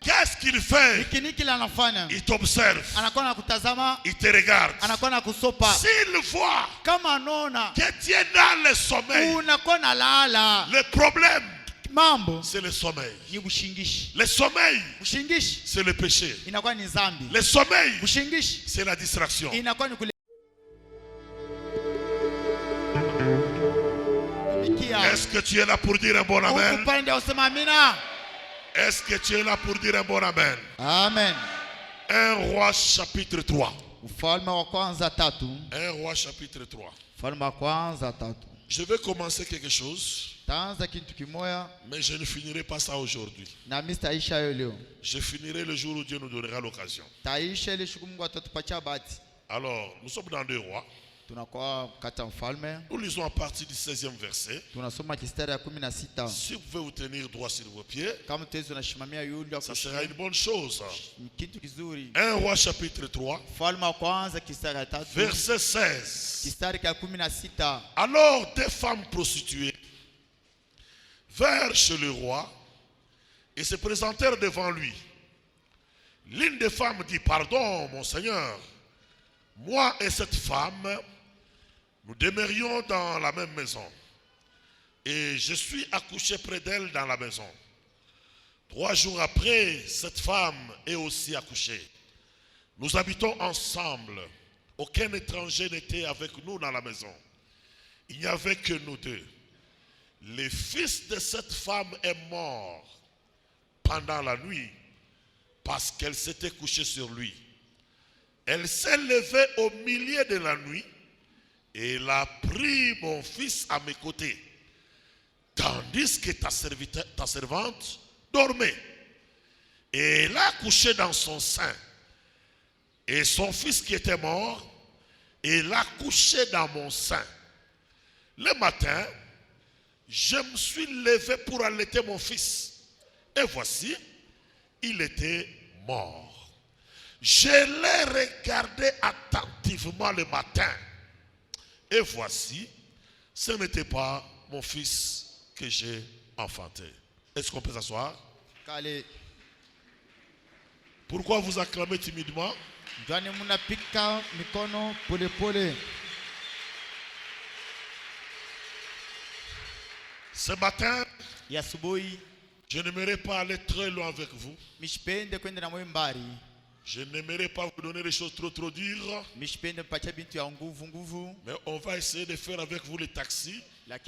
Qu'est-ce qu'il fait? Il t'observe. Il te regarde. S'il voit que tu es dans le sommeil, le problème, c'est le sommeil. Le sommeil, c'est le péché. Le sommeil, c'est la distraction. Est-ce que tu es là pour dire un bon amen? Est-ce que tu es là pour dire un bon amen? Amen. 1 Roi chapitre 3. 1 Roi chapitre 3. Je vais commencer quelque chose, mais je ne finirai pas ça aujourd'hui. Je finirai le jour où Dieu nous donnera l'occasion. Alors, nous sommes dans 2 Rois. Nous lisons à partir du 16e verset. Si vous pouvez vous tenir droit sur vos pieds, ça sera une bonne chose. 1 Roi chapitre 3, verset 16. Alors des femmes prostituées vinrent chez le roi et se présentèrent devant lui. L'une des femmes dit: pardon, mon Seigneur, moi et cette femme, nous demeurions dans la même maison, et je suis accouché près d'elle dans la maison. 3 jours après, cette femme est aussi accouchée. Nous habitons ensemble. Aucun étranger n'était avec nous dans la maison. Il n'y avait que nous deux. Le fils de cette femme est mort pendant la nuit parce qu'elle s'était couchée sur lui. Elle s'est levée au milieu de la nuit et elle a pris mon fils à mes côtés, tandis que ta servante dormait. Et elle a couché dans son sein. Et son fils qui était mort, elle a couché dans mon sein. Le matin, je me suis levé pour allaiter mon fils. Et voici, il était mort. Je l'ai regardé attentivement le matin. Et voici, ce n'était pas mon fils que j'ai enfanté. Est-ce qu'on peut s'asseoir? Pourquoi vous acclamez timidement? Ce matin, je n'aimerais pas aller très loin avec vous. Je n'aimerais pas vous donner des choses trop dures. Mais on va essayer de faire avec vous les taxis. Mais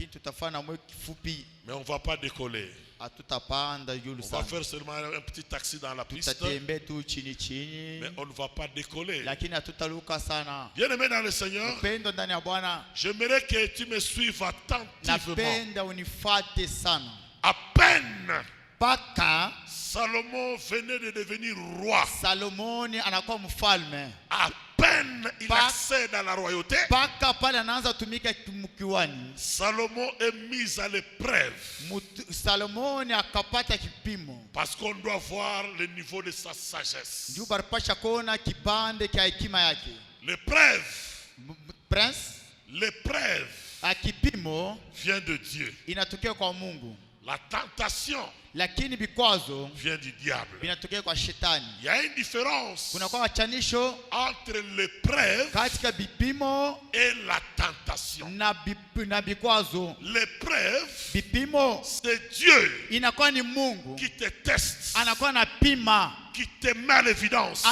on ne va pas décoller. On va faire seulement un petit taxi dans la piste. Mais on ne va pas décoller. Bien aimé dans le Seigneur, j'aimerais que tu me suives attentivement. À peine Salomon venait de devenir roi. À peine il accède à la royauté, Salomon est mis à l'épreuve. Parce qu'on doit voir le niveau de sa sagesse. L'épreuve vient de Dieu. La tentation vient du diable. Il y a une différence entre l'épreuve et la tentation. L'épreuve, c'est Dieu qui te teste, qui te met à l'évidence.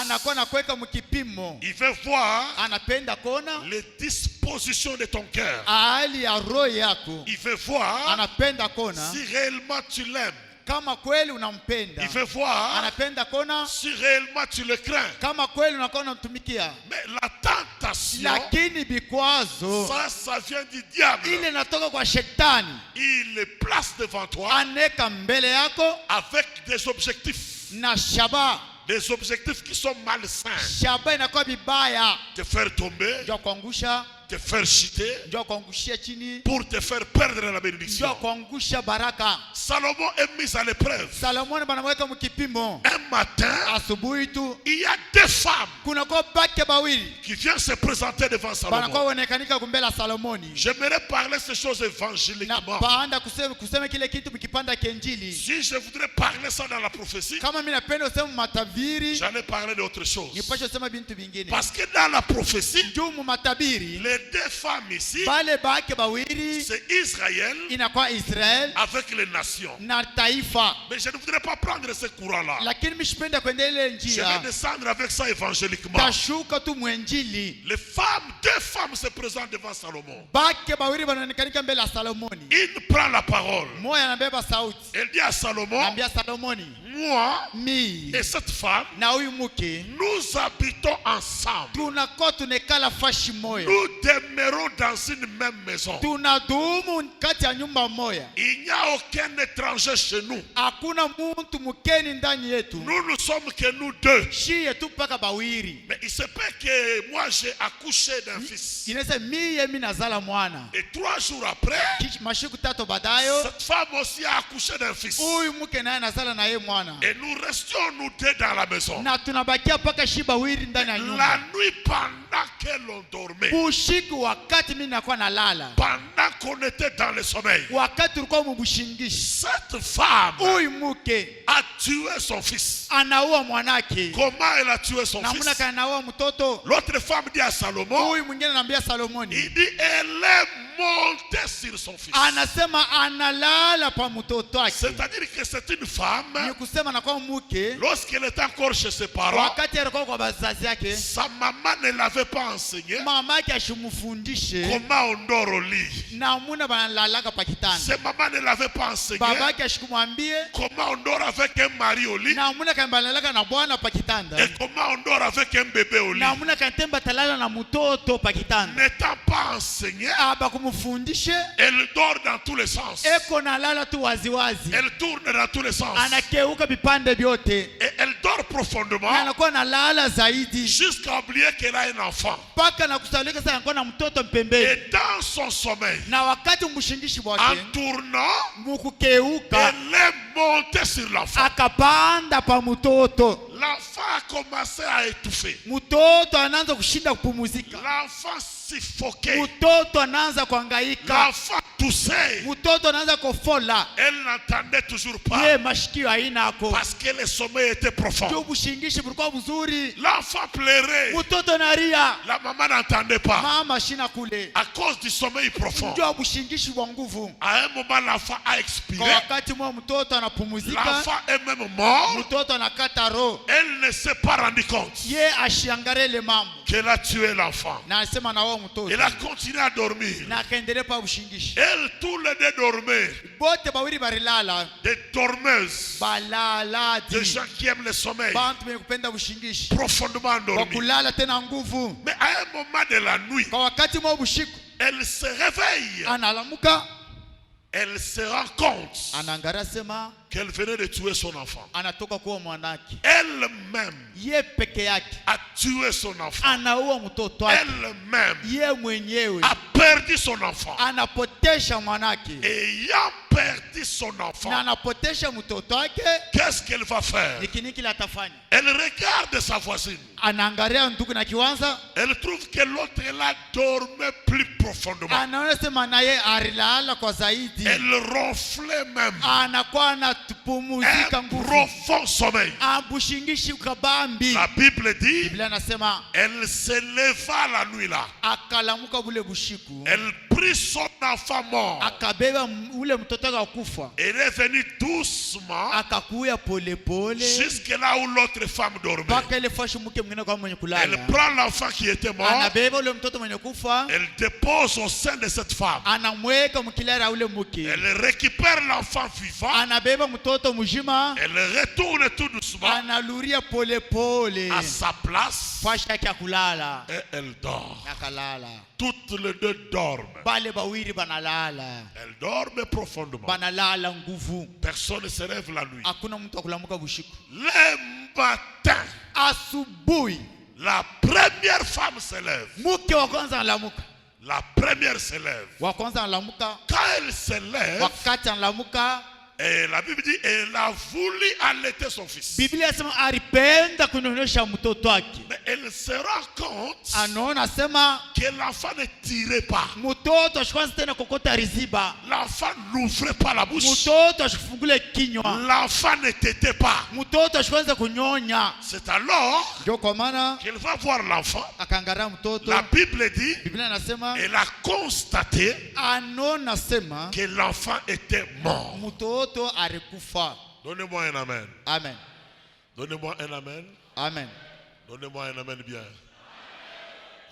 Il veut voir les dispositions de ton cœur. Il veut voir si réellement tu l'aimes. Il veut voir si réellement tu le crains. Mais la tentation, ça vient du diable. Il le place devant toi avec des objectifs. Des objectifs qui sont malsains. Te faire tomber, te faire chuter, pour te faire perdre la bénédiction. Salomon est mis à l'épreuve. Un matin, il y a deux femmes qui viennent se présenter devant Salomon. J'aimerais parler ces choses évangéliquement. Si je voudrais parler ça dans la prophétie, j'allais parler d'autre chose. Parce que dans la prophétie, les deux femmes ici, c'est Israël avec les nations. Mais je ne voudrais pas prendre ce courant-là. Je vais descendre avec ça évangéliquement. Les femmes, deux femmes se présentent devant Salomon. Il prend la parole. Elle dit à Salomon, moi et cette femme, nous habitons ensemble. Nous demeurons dans une même maison. Il n'y a aucun étranger chez nous. Nous ne sommes que nous deux. Mais il se peut que moi j'ai accouché d'un fils. Et 3 jours après, cette femme aussi a accouché d'un fils. Et nous restions nous deux dans la maison. La nuit, pendant que l'on dormait, pendant qu'on était dans le sommeil, cette femme a tué son fils. Comment elle a tué son fils? L'autre femme dit à Salomon, il dit elle est montée sur son fils. C'est-à-dire que c'est une femme, lorsqu'elle était encore chez ses parents, sa maman ne l'avait pas enseigné comment on dort au lit. Sa maman ne l'avait pas enseigné comment on dort avec un mari au lit et comment on dort avec un bébé au lit. N'étant pas enseigné, elle dort dans tous les sens. Elle tourne dans tous les sens. Et elle dort profondément jusqu'à oublier qu'elle a un enfant. Et dans son sommeil, en tournant, elle est montée sur l'enfant. L'enfant a commencé à étouffer. L'enfant suffoquait. L'enfant toussait. Elle n'entendait toujours pas parce que le sommeil était profond. L'enfant pleurait. La maman n'entendait pas à cause du sommeil profond. À un moment, l'enfant a expiré. L'enfant est même mort. Elle ne s'est pas rendue compte qu'elle a tué l'enfant. Elle a continué à dormir. Elle, tous les deux dormaient. Des dormeuses. Des gens qui aiment le sommeil. Profondément endormis. Mais à un moment de la nuit, elle se réveille. Elle se rend compte qu'elle venait de tuer son enfant. Elle-même a tué son enfant. Elle-même a perdu son enfant. Ayant perdu son enfant, qu'est-ce qu'elle va faire? Elle regarde sa voisine. Elle trouve que l'autre là dormait plus profondément. Elle ronflait même. Un profond sommeil. La Bible dit, elle se leva la nuit là. Elle prit son enfant mort. Elle est venue doucement jusque là où l'autre femme dormait. Elle prend l'enfant qui était mort. Elle dépose au sein de cette femme. Elle récupère l'enfant vivant. Elle retourne tout doucement à sa place et elle dort. Toutes les deux dorment. Elles dorment profondément. Personne ne se lève la nuit. Le matin, la première femme se lève. La première s'élève. Quand elle s'élève, et la Bible dit, elle a voulu allaiter son fils. Mais elle se rend compte que l'enfant ne tirait pas. L'enfant n'ouvrait pas la bouche. L'enfant ne tétait pas. C'est alors qu'elle va voir l'enfant. La Bible dit, elle a constaté que l'enfant était mort. Donnez-moi un amen. Amen. Donnez-moi un amen. Amen. Donnez-moi un amen bien.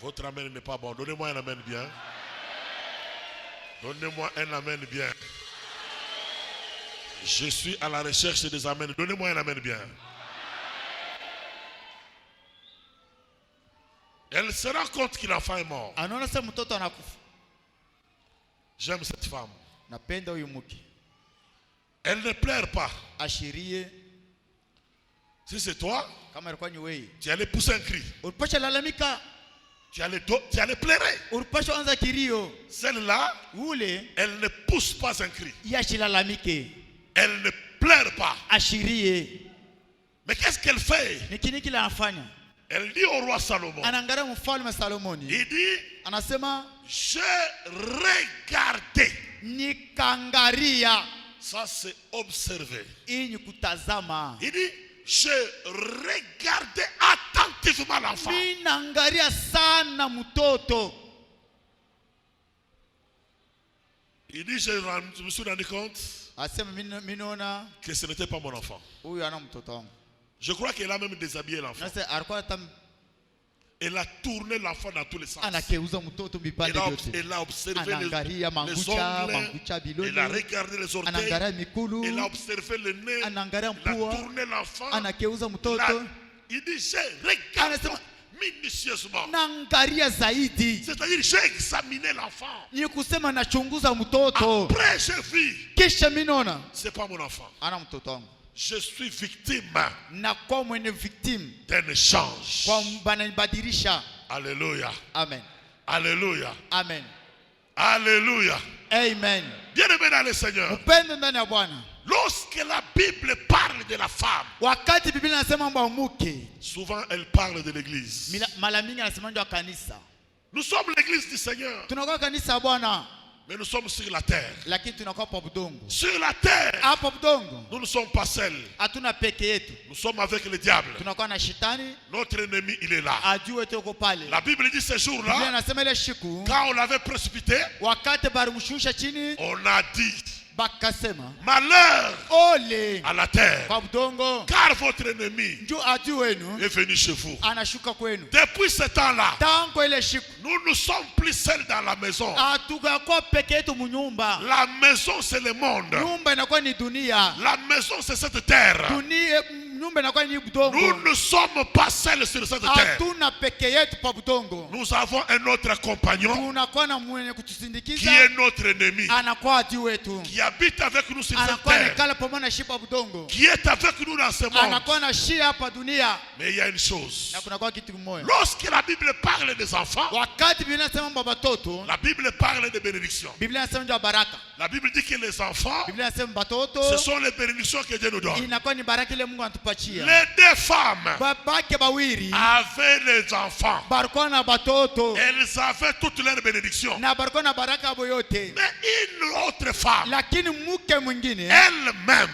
Votre amen n'est pas bon. Donnez-moi un amen bien. Donnez-moi un amen bien. Je suis à la recherche des amens. Donnez-moi un amen bien. Elle se rend compte que l'enfant est mort. J'aime cette femme. Elle ne pleure pas. Si c'est toi, tu allais pousser un cri. Tu allais pleurer. Celle-là, elle ne pousse pas un cri. Elle ne pleure pas. Mais qu'est-ce qu'elle fait? Elle dit au roi Salomon. Il dit, j'ai regardé. Ça c'est observer. Il dit, j'ai regardé attentivement l'enfant. Il dit, je me suis rendu compte que ce n'était pas mon enfant. Je crois qu'elle a même déshabillé l'enfant. Elle a tourné l'enfant dans tous les sens. Elle a observé les ongles. Elle a regardé les orteils. Elle a observé le nez. Elle a tourné l'enfant. Il dit, j'ai regardé minutieusement. C'est-à-dire, j'ai examiné l'enfant. Après, j'ai vu. C'est pas mon enfant. Je suis victime d'un échange. Alléluia. Amen. Alléluia. Amen. Alléluia. Amen. Bien-aimé dans le Seigneur. Lorsque la Bible parle de la femme, souvent elle parle de l'église. Nous sommes l'église du Seigneur. Mais nous sommes sur la terre. Sur la terre, nous ne sommes pas seuls. Nous sommes avec le diable. Notre ennemi, il est là. La Bible dit ce jour-là, quand on l'avait précipité, on a dit, malheur à la terre, car votre ennemi est venu chez vous. Depuis ce temps-là, nous ne sommes plus seuls dans la maison. La maison, c'est le monde. La maison, c'est cette terre. Nous ne sommes pas seuls sur cette terre. Nous avons un autre compagnon qui est notre ennemi, qui habite avec nous sur cette terre, qui est avec nous dans ce monde. Mais il y a une chose. Lorsque la Bible parle des enfants, la Bible parle de bénédictions. La Bible dit que les enfants, ce sont les bénédictions que Dieu nous donne. Les deux femmes avaient les enfants. Elles avaient toutes leurs bénédictions. Mais une autre femme, elle-même,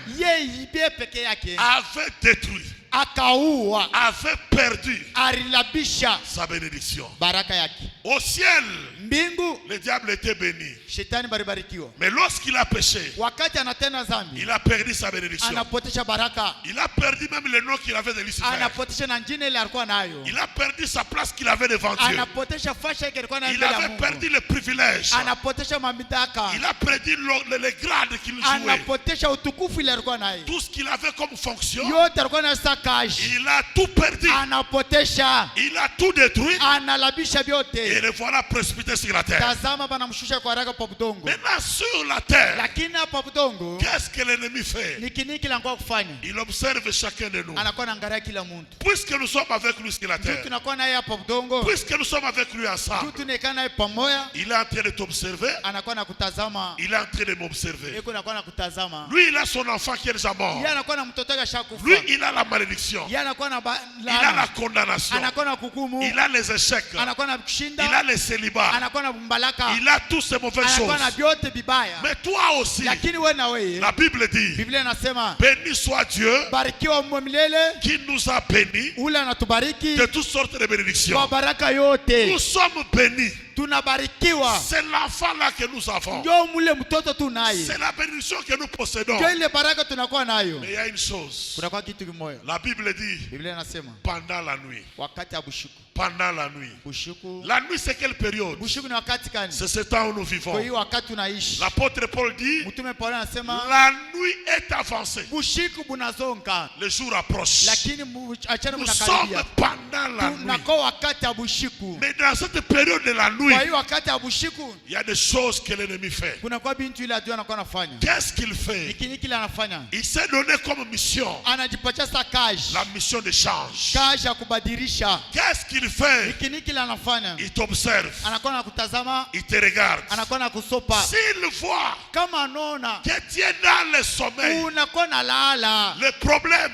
avait détruit, avait perdu sa bénédiction. Au ciel, le diable était béni. Mais lorsqu'il a péché, il a perdu sa bénédiction. Il a perdu même le nom qu'il avait de Lucifer. Il a perdu sa place qu'il avait devant Dieu. Il avait perdu le privilège. Il a perdu le grade qu'il jouait. Tout ce qu'il avait comme fonction, Il a tout perdu. Anapotesha. Il a tout détruit. Analabisha vyote. Et le voilà précipité sur la terre. Tazama banamshusha kwa haraka pa budongo. Maintenant sur la terre, Lakini hapa budongo, qu'est-ce que l'ennemi fait? niki langoa kufanya. Il observe chacun de nous. Anakuwa anaangalia kila mtu. Puisque nous sommes avec lui sur la terre, Tunakuwa naye hapa budongo. puisque nous sommes avec lui ensemble, Tunakaa naye pamoja. il est en train de t'observer. Anakuwa nakutazama. Il est en train de m'observer. Eko anakuwa nakutazama. Lui, il a son enfant qui est déjà mort. Yeye anakuwa na mtoto wake ashakufa. Lui, il a la malédiction. Yeye anakuwa na Il a la condamnation. anakuwa na hukumu. Il a les échecs. Anakuwa na kushinda. Il a les célibats. Anakuwa na mbalaka. Il a toutes ces mauvaises choses. Anakuwa na vyote vibaya. Mais toi aussi, Lakini wewe na wewe, la Bible dit, Biblia inasema, béni soit Dieu barikiwa Mungu milele, qui nous a bénis ule anatubariki de toutes sortes de bénédictions. kwa baraka yote. Nous sommes bénis. Tunabarikiwa. C'est l'enfant là que nous avons. Ndio mule mtoto tunaye. C'est la bénédiction que nous possédons. Ndio ile baraka tunakuwa nayo. Mais il y a une chose. Kuna kwa kitu kimoja. La Bible dit, Biblia inasema, pendant la nuit. wakati ya bushiku. Pendant la nuit. Bushiku. La nuit, c'est quelle période? Bushiku ni wakati gani? C'est ce temps où nous vivons. Kwa hiyo wakati tunaishi. L'apôtre Paul dit, Mtume Paulo anasema, la nuit est avancée. bushiku bunazonga. Le jour approche. Lakini achana Nous sommes mnakaribia. pendant la nuit. Tunakuwa wakati ya bushiku. Mais dans cette période de la nuit, Kwa hiyo wakati ya bushiku, il y a des choses que l'ennemi fait. kuna kwa bintu ile adui anakuwa anafanya. Qu'est-ce qu'il fait? Nikini kile anafanya. Il s'est donné comme mission Anajipatia sa kazi. la mission d'échange. Kazi ya kubadilisha. Qu'est-ce qu'il fait? Nikini kile anafanya. Il t'observe. Anakuwa anakutazama. Il te regarde. Anakuwa anakusopa. S'il voit Kama anaona que tu es dans le sommeil, unakuwa na lala. le problème,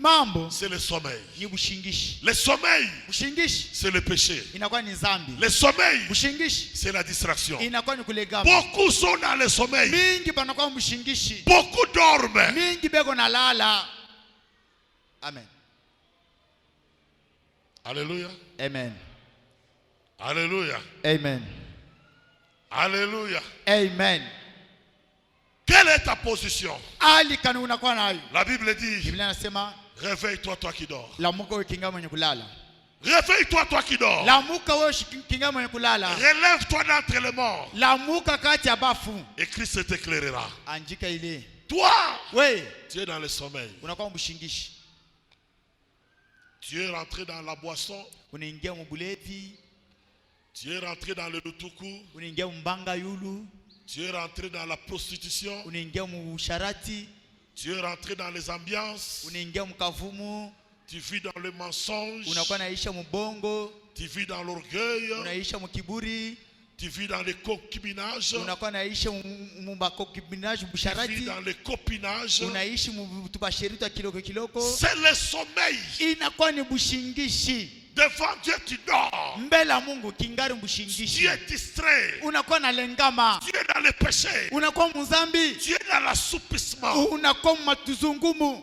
Mambo c'est le sommeil. ni bushingishi. Le sommeil, Bushingishi c'est le péché. inakuwa ni dhambi. Le sommeil, Bushingishi c'est la distraction. inakuwa ni kulegama. Beaucoup sont dans le sommeil. Mingi banakuwa bushingishi. Beaucoup dorment. Mingi bego na lala. Amen. Alléluia. Amen. Alléluia. Amen. Alléluia. Amen. Quelle est ta position? Ali kanu unakuwa nayo. La Bible dit, Biblia inasema, réveille-toi toi qui dors. lamuka wewe kinga mwenye kulala. Réveille-toi toi qui dors. Lamuka wewe kinga mwenye kulala. Relève-toi d'entre les morts. Lamuka kati ya bafu. Et Christ t'éclairera. Anjika ile. Toi, We, tu es dans le sommeil. unakuwa mshingishi. Tu es rentré dans la boisson. Unaingia mbulevi. Tu es rentré dans le lutuku. Unaingia mbanga yulu. Tu es rentré dans la prostitution. Unaingia musharati. Tu es rentré dans les ambiances. Unaingia mkavumu. Tu vis dans le mensonge. Unakuwa naisha mbongo. Tu vis dans l'orgueil. Unaisha mkiburi. Tu vis dans les concubinages. Unakuwa naisha mbakokibinaji Tu busharati. vis dans les copinages. Unaishi mtubashirita kiloko kiloko. C'est le sommeil. Inakuwa ni bushingishi. Devant Dieu, tu dors. Mbele ya Mungu kingari Tu bushingishi. es distrait. Unakuwa na lengama. Tu es dans le péché. Unakuwa mzambi. Tu es dans l'assoupissement. Unakuwa matuzungumu.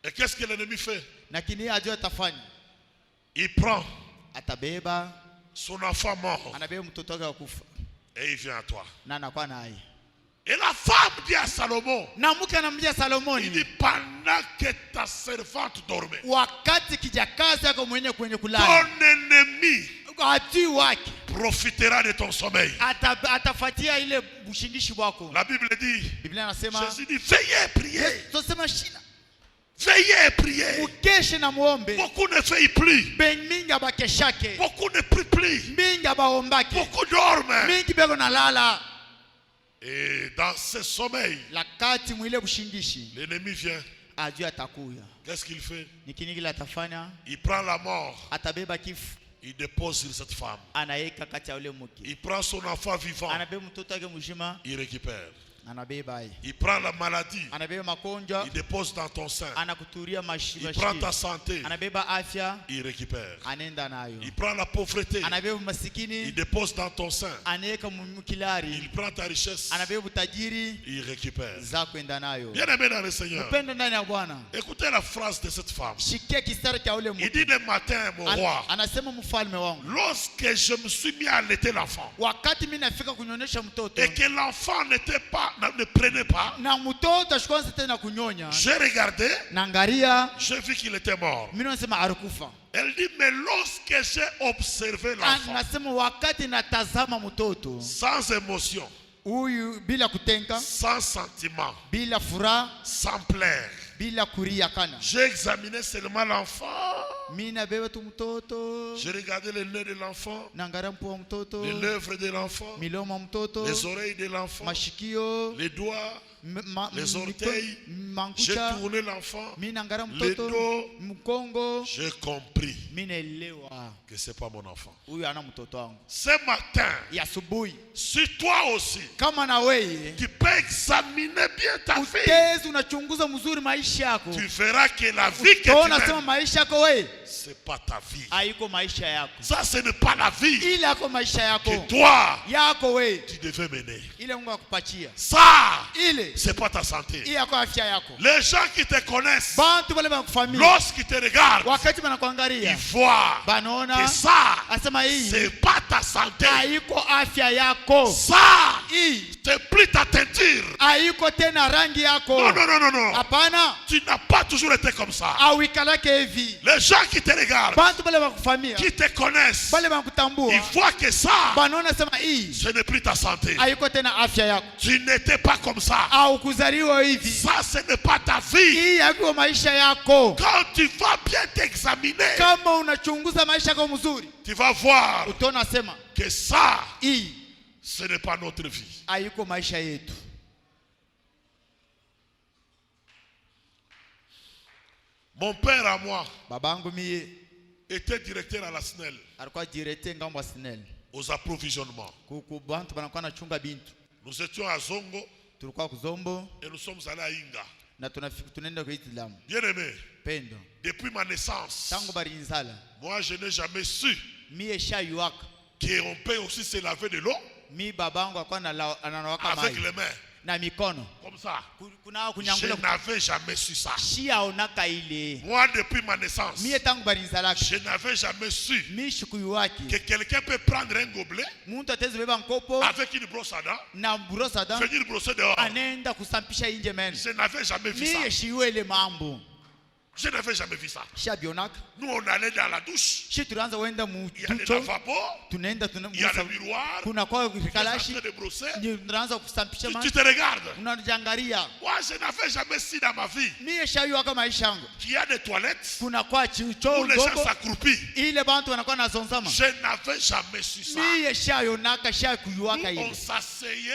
Et qu'est-ce que l'ennemi fait? Lakini ajua atafanya. Il prend Atabeba. son enfant mort Anabeba mtoto wake kufa. et il vient à toi. Na anakuwa naye. Et la femme dit à Salomon, Na mke anamjia il Salomoni. dit, pendant que ta servante dormait, Wakati kijakazi yako mwenye kwenye ton kulala. ennemi Adui wake. profitera de ton sommeil. Atafatia ile bushingishi wako. La Bible dit, Biblia inasema. Jésus dit, veillez et priez. Tosema shina. Veillez et priez. Mukeshe na muombe. Beaucoup ne veillent plus. Mingi abakeshake. Beaucoup ne prient plus. Mingi abaombake. Beaucoup dorment. Mingi bego na lala. Et dans ce sommeil, Lakati mwile bushingishi. l'ennemi vient. Adui atakuya. Qu'est-ce qu'il fait? Ni kini kile atafanya? Il prend la mort. Atabeba kifu. Il dépose sur cette femme. Anaeka kati ya ule mke. Il prend son enfant vivant. Anabeba mtoto wake mzima. Il récupère. Anabeba yeye. Il prend la maladie. Anabeba magonjwa. Il dépose dans ton sein. Anakuturia Il prend ta santé. Anabeba afya. Il récupère. Anenda nayo. Il prend la pauvreté. Anabeba Il masikini. dépose dans ton sein. Anaweka mkilari. Il prend ta richesse. Anabeba utajiri. Il récupère. Za kwenda nayo. Bien aimé dans le Seigneur. Upendo ndani ya Bwana. Écoutez la phrase de cette femme. Shikia kistari cha ule Il mke. dit le matin, mon roi, Anasema mfalme wangu. lorsque je me suis mis à allaiter l'enfant Wakati mimi nafika kunyonyesha mtoto. et que l'enfant ne prenait pas, Na mtoto ashikwanza tena kunyonya. j'ai regardé, Naangalia. j'ai vu qu'il était mort. Mimi nasema alikufa. Elle dit, mais lorsque j'ai observé l'enfant, Anasema wakati natazama mtoto sans émotion, Huyu bila kutenga, sans sentiment, bila furaha, sans plaire. bila kuria kana. J'ai examiné seulement l'enfant. Mina beba tu mtoto. J'ai regardé le nez de l'enfant, Nangara mpo mtoto. les lèvres de l'enfant, Milomo mtoto. les oreilles de l'enfant, Mashikio. les doigts, les orteils. J'ai Mankucha. tourné l'enfant, Mina ngara le mtoto. dos. Mkongo. J'ai compris Mina elewa. que c'est pas mon enfant. Huyu ana mtoto wangu. Ce matin, Ya asubuhi. si toi aussi, Kama na wewe. tu peux examiner bien ta vie, Utezi unachunguza mzuri maisha yako. tu verras que la vie que tu Utaona sema mènes, maisha yako wewe. c'est pas ta vie. Haiko maisha yako. Ça, ce n'est pas la vie Ile yako maisha yako. que toi, Yako wewe. tu devais mener. Ile Mungu akupatia. Ça, Ile. c'est pas ta santé. Ile yako afya yako. Les gens qui te connaissent, Bantu wale bakufamia. lorsqu'ils te regardent, Wakati ils banakuangalia. voient Banaona que ça, asema hii c'est pas ta santé. haiko afya yako. Ça, Hii c'est plus ta teinture. haiko tena rangi yako. Non, non, non, non, non. Hapana. Tu n'as pas toujours été comme ça. Au ikalake hivi. Les gens qui te regardent, Bantu wale bakufamia. qui te connaissent, Wale bakutambua. ils voient que ça, Banaona sema hii ce n'est plus ta santé. haiko tena afya yako. Tu n'étais pas comme ça. Au kuzaliwa hivi. Ça, ce n'est pas ta vie. Hii haiko maisha yako. Quand tu vas bien t'examiner, Kama unachunguza maisha yako mzuri, tu vas voir utaona sema que ça, hii ce n'est pas notre vie. haiko maisha yetu. Mon père à moi Babangu mie était directeur à la SNEL, alikuwa directeur ngambo ya SNEL. aux approvisionnements. Kuku bantu banakuwa nachunga bintu. Nous étions à Zongo Tulikuwa kuzombo et nous sommes allés à Inga. na tunafika tunaenda kwa Islam. Bien aimé, Pendo. depuis ma naissance, Tangu barinzala. moi je n'ai jamais su Mie shayuaka. qu'on peut aussi se laver de l'eau Mi babangu alikuwa ananawaka avec mai les mains, na mikono. comme ça. Kuna Je kunyangula n'avais jamais su ça. shia onaka ile. Moi, depuis ma naissance, Mie tangu barinzala. je n'avais jamais su Mi shukuyuaki. que quelqu'un peut prendre un gobelet Muntu atezi beba nkopo avec une brosse à dents, na brosa da. venir brosser dehors. Anaenda kusampisha inje men. Je n'avais jamais vu ça. Mie shiwele mambo. Je n'avais jamais vu ça. Shabionaka. Nous, on allait dans la douche. Shi tunaanza wenda Il y a le mutucho. lavabo, Tunaenda il y a le miroir. kuna kwa Tu es en rikalashi. train de brosser. Tunaanza kusampisha Tu maji. te regardes. Unajangalia. Moi, je n'avais jamais su dans ma vie Mie shayuaka maisha yangu. qu'il y a des toilettes Kuna kwa où chicho les gens ndogo. s'accroupissent. Ile bantu wanakuwa na zonzama. Je n'avais jamais su ça. Mie shayonaka shakuyuaka Nous, on ile. s'asseyait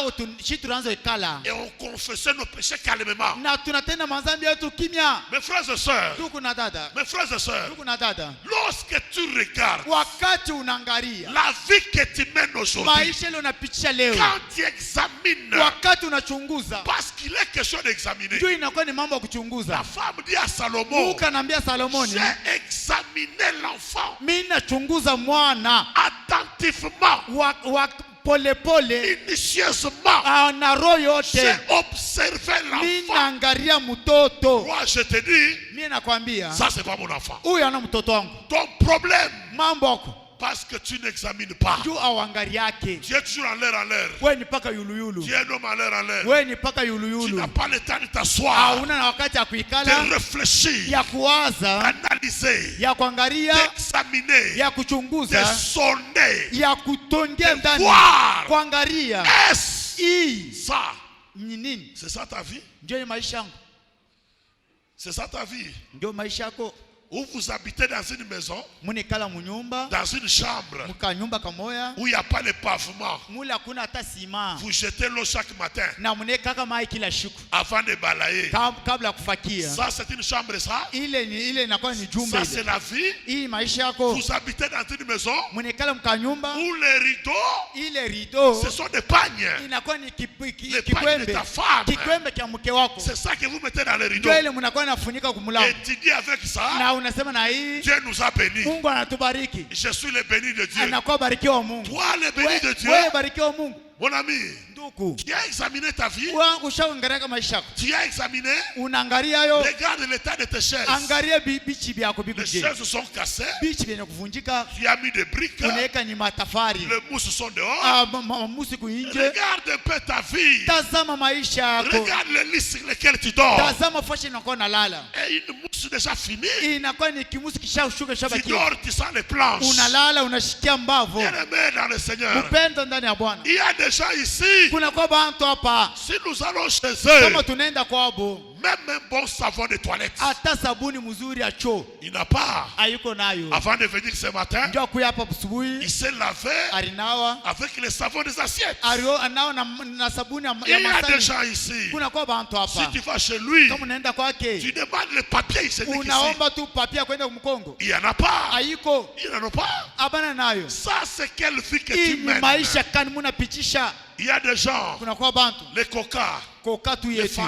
Au shi tunaanza ikala. et on confessait nos péchés calmement. Na tunatenda mazambi yetu kimya. Mes frères et sœurs, Tuku na dada. mes frères et sœurs, Tuku na dada. lorsque tu regardes Wakati unaangalia la vie que tu mènes aujourd'hui, maisha ile unapitisha leo. quand tu examines, Wakati unachunguza. parce qu'il est question d'examiner, Ndio inakuwa ni mambo ya la kuchunguza. femme dit à Salomon, Mungu anaambia Salomoni, j'ai examiné l'enfant mimi nachunguza mwana attentivement, wa polepole minutieusement. na roho J'ai yote. observé Mimi l'enfant. naangalia mtoto. Moi, je te dis, Mimi nakwambia, ça, c'est pas mon enfant. huyu ana mtoto wangu. Ton problème, Mambo yako parce que tu n'examines pas. juu auangalia yake. Tu es toujours en l'air, en l'air. Wewe ni paka yuluyulu. Tu es un homme en l'air, en l'air. Wewe ni paka Tu yuluyulu. n'as pas le temps de t'asseoir, Hauna na wakati ya de kuikala, réfléchir, ya kuwaza, d'analyser, ya kuangalia, d'examiner, ya de kuchunguza, sonder, ya kutongea de ndani, voir. kuangalia. Est-ce Hii ça? ni nini? C'est ça ta vie? Ndio ni maisha yangu. C'est ça ta vie? Ndio maisha yako. Où vous habitez dans une maison, Munikala munyumba, dans une chambre, mukanyumba kamoya, où il n'y a pas de pavement. mule hakuna hata sima. Vous jetez l'eau chaque matin Na munekaka mai kila siku avant de balayer. kabla ya kufakia. Ça, c'est une chambre, ça? Ile inakuwa ni jumba Ça, c'est ile. la vie? Hii maisha yako. Vous habitez dans une maison Munekala mkanyumba, où les rideaux, ile rido ce sont des pagnes. inakuwa ni Les pagnes de kikwembe. ta femme. Kikwembe kia mke wako. C'est ça que vous mettez dans les rideaux. Ndio ile mnakuwa nafunika kumlango. Et tu dis avec ça, Na unasema na hii Dieu nous a bénis. Mungu anatubariki. Je suis le béni de Dieu. Anakuwa barikiwa Mungu. Toi, le béni de Dieu, Wewe barikiwa Mungu. mon ami, Ndugu, tu as examiné ta vie, ushaangalia maisha yako. tu as examiné, Unaangalia yo, regarde l'état de tes chaises. angalia bichi byako Les bikuje. chaises sont cassées, Bichi vyenye kuvunjika, tu as mis des briques, unaweka ni matafari. les mousses sont dehors. Mamusi kuinje. Regarde un peu ta vie. Tazama maisha yako. Regarde le lit sur lequel tu dors. Tazama fashion inakuwa nalala. Et une mousse déjà finie. Inakuwa ni kimusi kishashuka Tu shabakiwa. dors, tu sens les planches. Unalala unashikia mbavu. Bien-aimé dans le Seigneur, Upendo ndani ya Bwana. il y a des gens ici, kuna kwa bantu hapa si nous allons chez eux, kama tunaenda kwabo, même un bon savon de toilette, hata sabuni mzuri ya choo il n'a pas. hayuko nayo. Avant de venir ce matin, Ndio kuya hapa il asubuhi s'est lavé alinawa avec le savon des assiettes. anao na sabuni Il ya y a des masani. gens ici, Kuna kwa bantu si hapa tu vas chez lui, kama unaenda kwake tu demandes le papier, il se dit qu'ici, unaomba tu papia kwenda kumkongo, il n'y en a pas. haiko Il n'y en a pas. abana nayo. Ça, c'est quelle vie que Hii tu ni mènes. maisha kani munapitisha. Il y a des gens, Kuna kwa bantu les coca, koka tu les yetu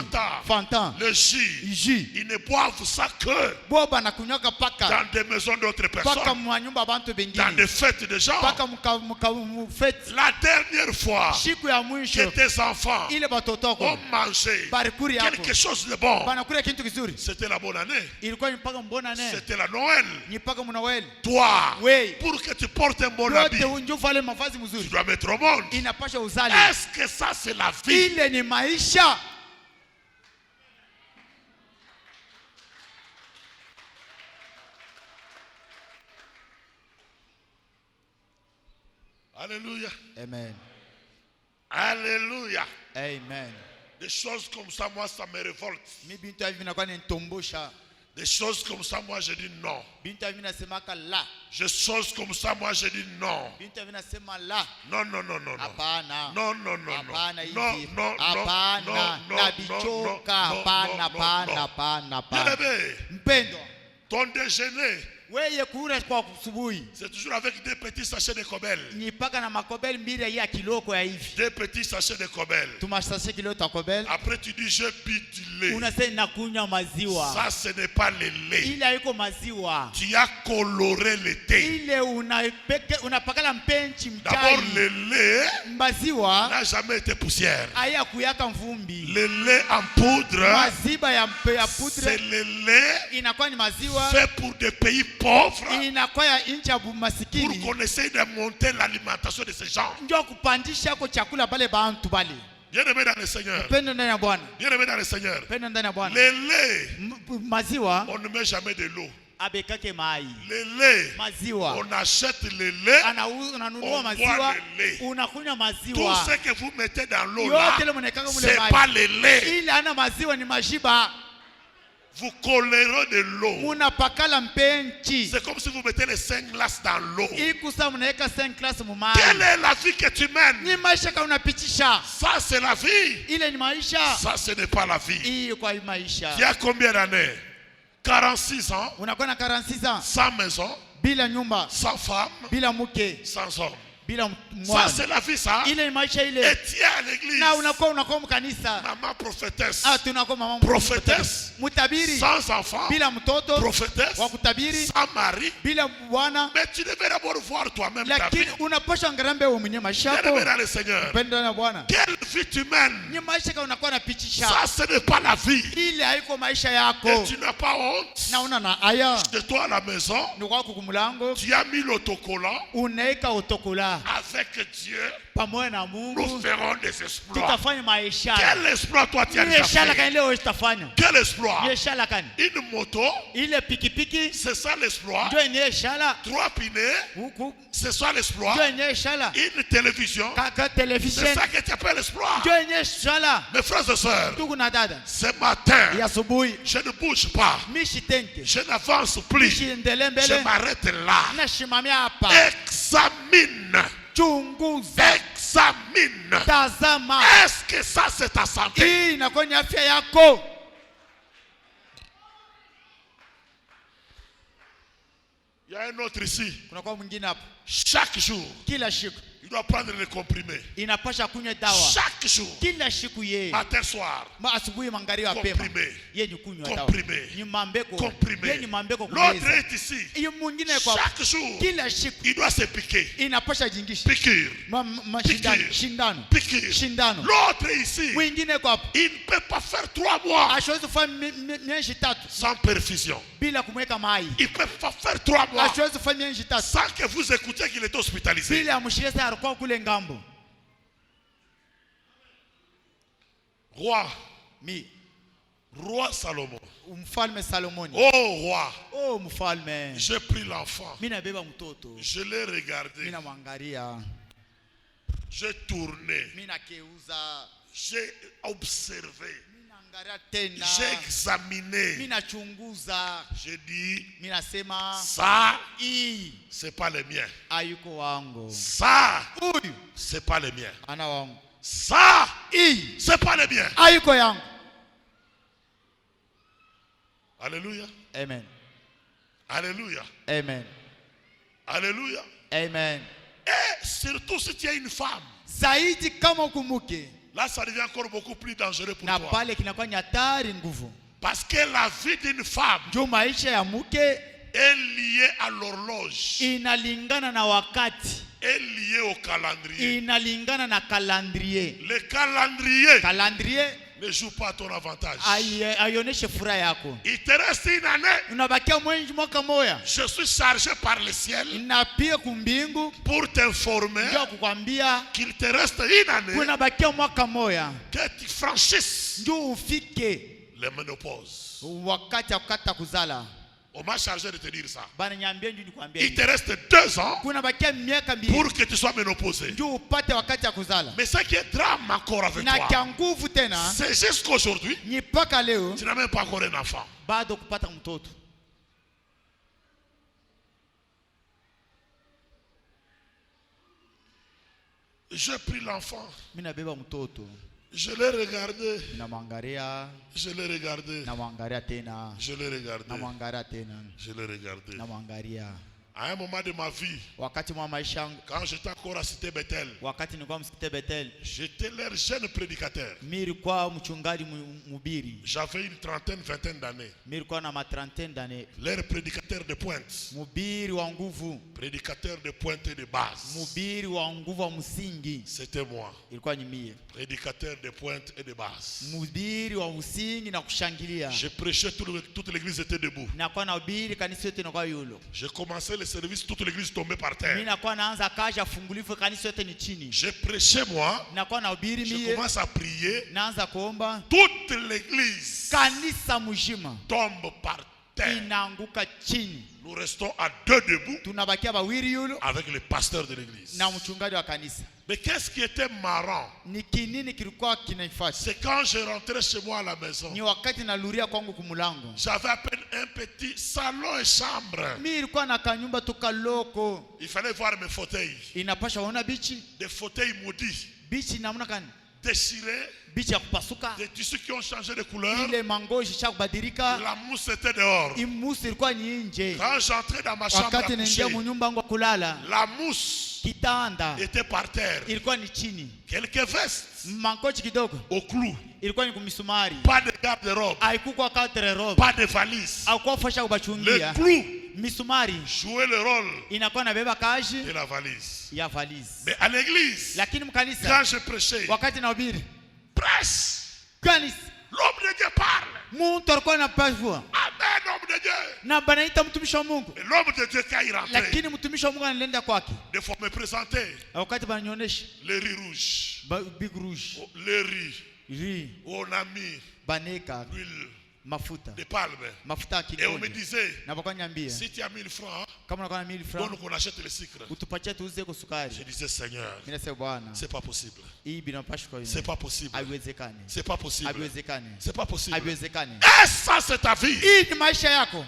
Fanta, le jus, iji ils ne boivent ça que boba na kunyoka paka dans des maisons d'autres paka personnes, mwanyumba bantu dans bengine des fêtes de gens. paka mufeti. La dernière fois Siku ya que mwisho tes enfants ile batoto ont wako mangé barikuri yako quelque chose de bon, banakula kitu kizuri, c'était la bonne année, ilikuwa ni mpaka mbona ne c'était la Noël. ni mpaka mnaweli Toi, we pour que tu portes un bon habit, yote unjuvale mavazi tu mzuri dois mettre au monde. inapasha uzali. Est-ce que ça c'est la vie? Ile ni maisha. Alléluia. Amen. Alléluia. Amen. Des choses comme ça, moi, ça me révolte. Mi bintu hivi vinakuwa ni ntombosha. Des choses comme ça, moi, je dis non. Bintu hivi nasemaka la. Des choses comme ça, moi, je dis non. Bintu hivi nasema la. Non, non, non, non, non. Hapana. Non, non, non, non. Hapana hivi. Non, non, Hapana. non, Na non, bichoka. non, Hapana, non, hapana, non. hapana, Bien hapana. aimé, Mpendo, ton déjeuner, weye kula kwa asubuhi c'est toujours avec des petits sachets de Cobel. ni paka na makobeli mbili ya kiloko ya hivi. Des petits sachets de Cobel. Tumasashe kilo ta kobeli. Après, tu dis, je bu du lait. Unasema nakunywa maziwa. Ça, ce n'est pas le lait. Ile haiko maziwa. Tu as coloré le thé. Ile unapakala mpenchi D'abord, mchai. le lait Maziwa n'a jamais été poussière. haya kuyaka mvumbi. Le lait en poudre, Maziba ya c'est poudre le lait inakuwa ni maziwa fait pour des pays pauvres, inakuwa ya nchi ya pour masikini. qu'on essaye de monter l'alimentation de ces gens. Ndio kupandisha kwa chakula bale bantu bale. Bien-aimé dans le Seigneur. Pendo ndani ya Bwana. Bien-aimé dans le Seigneur. Pendo ndani ya Bwana. Le lait, Maziwa on ne met jamais de l'eau. abekake mai. Le lait, Maziwa on achète le lait, unanunua on maziwa, boit le lait. unakunywa Tout maziwa. ce que vous mettez dans l'eau là, Yote ile mnekanga mule c'est mai. pas le lait. Ile ana maziwa ni mashiba. Vous collerez de l'eau. Munapakala mpenchi. C'est comme si vous mettez les 5 glaces dans l'eau. Ikusa mnaweka 5 class mumai. Quelle est la vie que tu mènes? Ni maisha kama unapitisha. Ça, c'est la vie. Ile ni maisha. Ça, ce n'est pas la vie. Hii kwa maisha. Il y a combien d'années? 46 ans, Unakuwa na 46 ans sans maison, bila nyumba, sans femme, bila mke, sans homme. bila Ça, mwana. c'est la vie, ça. Ile ni maisha Et ile. tu es à l'église. Na unakuwa mkanisa. Maman prophétesse. Tunakuwa mama Prophétesse. mutabiri Sans enfant. bila mtoto Prophétesse. wa kutabiri Sans mari. bila bwana, Mais tu devais d'abord voir toi-même ta vie. lakini unapaswa ngarambe wewe mwenyewe maisha Bien-aimé yako. dans le Seigneur. Pendo na Bwana. Quelle vie tu mènes? Ni maisha kama unakuwa unapitisha. Ça, ce n'est pas la vie. Ile haiko maisha Et yako. tu n'as pas honte. Na una na aya. De toi à la maison, Ni kwako kumulango, tu as mis l'autocollant. unaika otokola. Avec Dieu, Pamoja na nous Mungu ferons des exploits. tutafanya maisha. Quel exploit toi tu as Ni déjà ishara fait? kani leo utafanya. Quel exploit? Ni ishara kani? Une moto, Ile pikipiki c'est ça l'exploit. ndio yenye ishara. 3 poneys, Huku c'est ça l'exploit. ndio yenye ishara. Une télévision, Kaka c'est television ça que tu appelles l'exploit. ndio yenye ishara. Mes frères et sœurs, Ndugu na dada, ce matin, ya asubuhi je ne bouge pas. mishitenke Je n'avance plus. mishiendele Je mbele m'arrête là. nashimamia hapa. Examine. Chunguza, Examine. tazama, Est-ce que ça c'est ta santé? hii inakuwa ni afya yako. Il y a un autre ici. Kuna kwa mwingine hapa, Chaque jour, kila siku il doit prendre les comprimés. inapasha kunywa dawa Chaque jour, kila siku. Yeye matin, soir, asubuhi, magharibi, mapema, comprimé. yeye ni kunywa dawa, Comprimé. ni mambeko, Comprimé. yeye ni mambeko L'autre kumeza. est ici. Hiyo mwingine kwa Chaque jour, kila siku il doit se piquer. inapasha jingisha Piqûre. mashindano, shindano, Piqûre. shindano. L'autre est ici. Mwingine kwa Il ne peut pas faire 3 mois ashawezi kufanya miezi tatu sans perfusion. bila kumweka mai. Il ne peut pas faire 3 mois Ashawezi kufanya miezi tatu sans que vous écoutiez qu'il est hospitalisé. bila amshirese alikuwa kule ngambo. Roi Roi Salomon. mfalme Salomoni. Oh roi, Oh mfalme, j'ai pris l'enfant. mimi nabeba mtoto, Je l'ai regardé. mimi namwangalia, J'ai tourné. minakeuza, J'ai observé. minangalia tena, J'ai examiné. minachunguza, J'ai dit, minasema ça, hii c'est pas les miens. hayuko wangu, Ça, huyu c'est pas les miens. ana wangu, Ça, hii c'est pas les miens. hayuko yangu. Alléluia. Amen. Alléluia. Amen. Alléluia. Amen. Et surtout si tu es une femme. Zaidi kama ukumuke, Là, ça devient encore beaucoup plus dangereux pour na toi. pale kinakuwa ni hatari nguvu. Parce que la vie d'une femme Juu maisha ya mke est liée à l'horloge, inalingana na wakati, est liée au calendrier. inalingana na calendrier. Le calendrier Calendrier ne joue pas à ton avantage. aioneshe furaha yako. Il te reste une année. Unabakia mwaka moya, Je suis chargé par le ciel inapia kumbingu pour t'informer ndio kukwambia qu'il te reste une année kunabakia mwaka moya que tu franchisses ndio ufike les ménopauses. wakati ya kukata kuzala. On m'a chargé de te dire ça. Bana niambie ndio nikwambie. Il te reste 2 ans Kunabakia miaka mbili pour que tu sois ménopausé. ndio upate wakati ya kuzala. Mais ce qui est drame encore avec Na toi, kia nguvu tena c'est jusqu'aujourd'hui, ni mpaka leo tu n'as même pas encore un enfant. bado kupata mtoto. J'ai pris l'enfant, Mimi nabeba mtoto, je l'ai regardé, namwangalia, je l'ai regardé, namwangalia tena, je l'ai regardé, namwangalia tena, je l'ai regardé. namwangalia. À un moment de ma vie, Wakati mwa maisha yangu, quand j'étais encore à Cité Bethel, wakati nilikuwa msikite Bethel, j'étais leur jeune prédicateur. mimi nilikuwa mchungaji mhubiri. J'avais une trentaine, vingtaine d'années. Mimi nilikuwa na matrentaine d'années. Leur prédicateur de pointe. Mhubiri wa nguvu, Prédicateur de pointe et de base. mhubiri wa nguvu wa msingi C'était moi. ilikuwa ni mie. Prédicateur de pointe et de base. Mhubiri wa msingi na kushangilia. Je prêchais, toute l'église était debout. Nakuwa nahubiri kanisa yote inakuwa yulo. J'ai commencé le service, toute l'église tombait par terre. Mimi nakuwa naanza kazi afungulifu kanisa yote ni chini. Je prêchais moi. Nakuwa nahubiri Je mie, commence à prier. naanza kuomba, Toute l'église kanisa mzima tombe par terre. inaanguka chini. Nous restons à 2 debout Tunabakia bawili yulo avec le pasteur de l'église. na mchungaji wa kanisa. Mais qu'est-ce qui était marrant? Ni kinini kilikuwa kinaifuata? C'est quand je rentrais chez moi à la maison. Ni wakati naluria kwangu kumulango. J'avais à peine un petit salon et chambre. Mimi ilikuwa na kanyumba tu kaloko. Il fallait voir mes fauteuils. Inapasha ona bichi. Des fauteuils maudits, Bichi namna gani? déchirés, Bichi ya kupasuka. des tissus qui ont changé de couleur. Ile mangoji isha kubadilika. La mousse était dehors. Imusi ilikuwa ni nje. Quand j'entrais dans ma chambre à Wakati naingia coucher, munyumba yangu ya kulala, la mousse kitanda était par terre. ilikuwa ni chini. Quelques vestes Mangoji kidogo au clou. ilikuwa ni kumisumari. Pas de garde-robe, Haikuwa katre robe. pas de valise. Hakuwa fasha Le kubachungia. clou Misumari jouait le rôle inakuwa nabeba kazi de la valise. ya valise. Mais à l'église, Lakini mkanisa quand je prêchais, wakati nahubiri, presse, kanisa l'homme de Dieu parle. mtu alikuwa anapaswa Amen, homme de Dieu. na banaita mtumishi wa Mungu, Et l'homme de Dieu, quand il rentrait, lakini mtumishi wa Mungu anaenda kwake. des fois me présentait Wakati bananionyesha le riz rouge, big rouge, le riz, ri où on a mis baneka l'huile mafuta, de palme. mafuta ya Et on me kidoni, disait, na bakanyambia si tu as 1000 francs, kama unakuwa na 1000 donne francs qu'on achète le sucre. utupatie tuuze kwa Je sukari. disais, Seigneur, Mimi nasema Bwana, c'est pas possible. hii binapaswa kwa C'est pas possible. haiwezekani, C'est pas possible. haiwezekani, C'est pas possible. haiwezekani. Et ça, c'est ta vie. Hii ni maisha yako.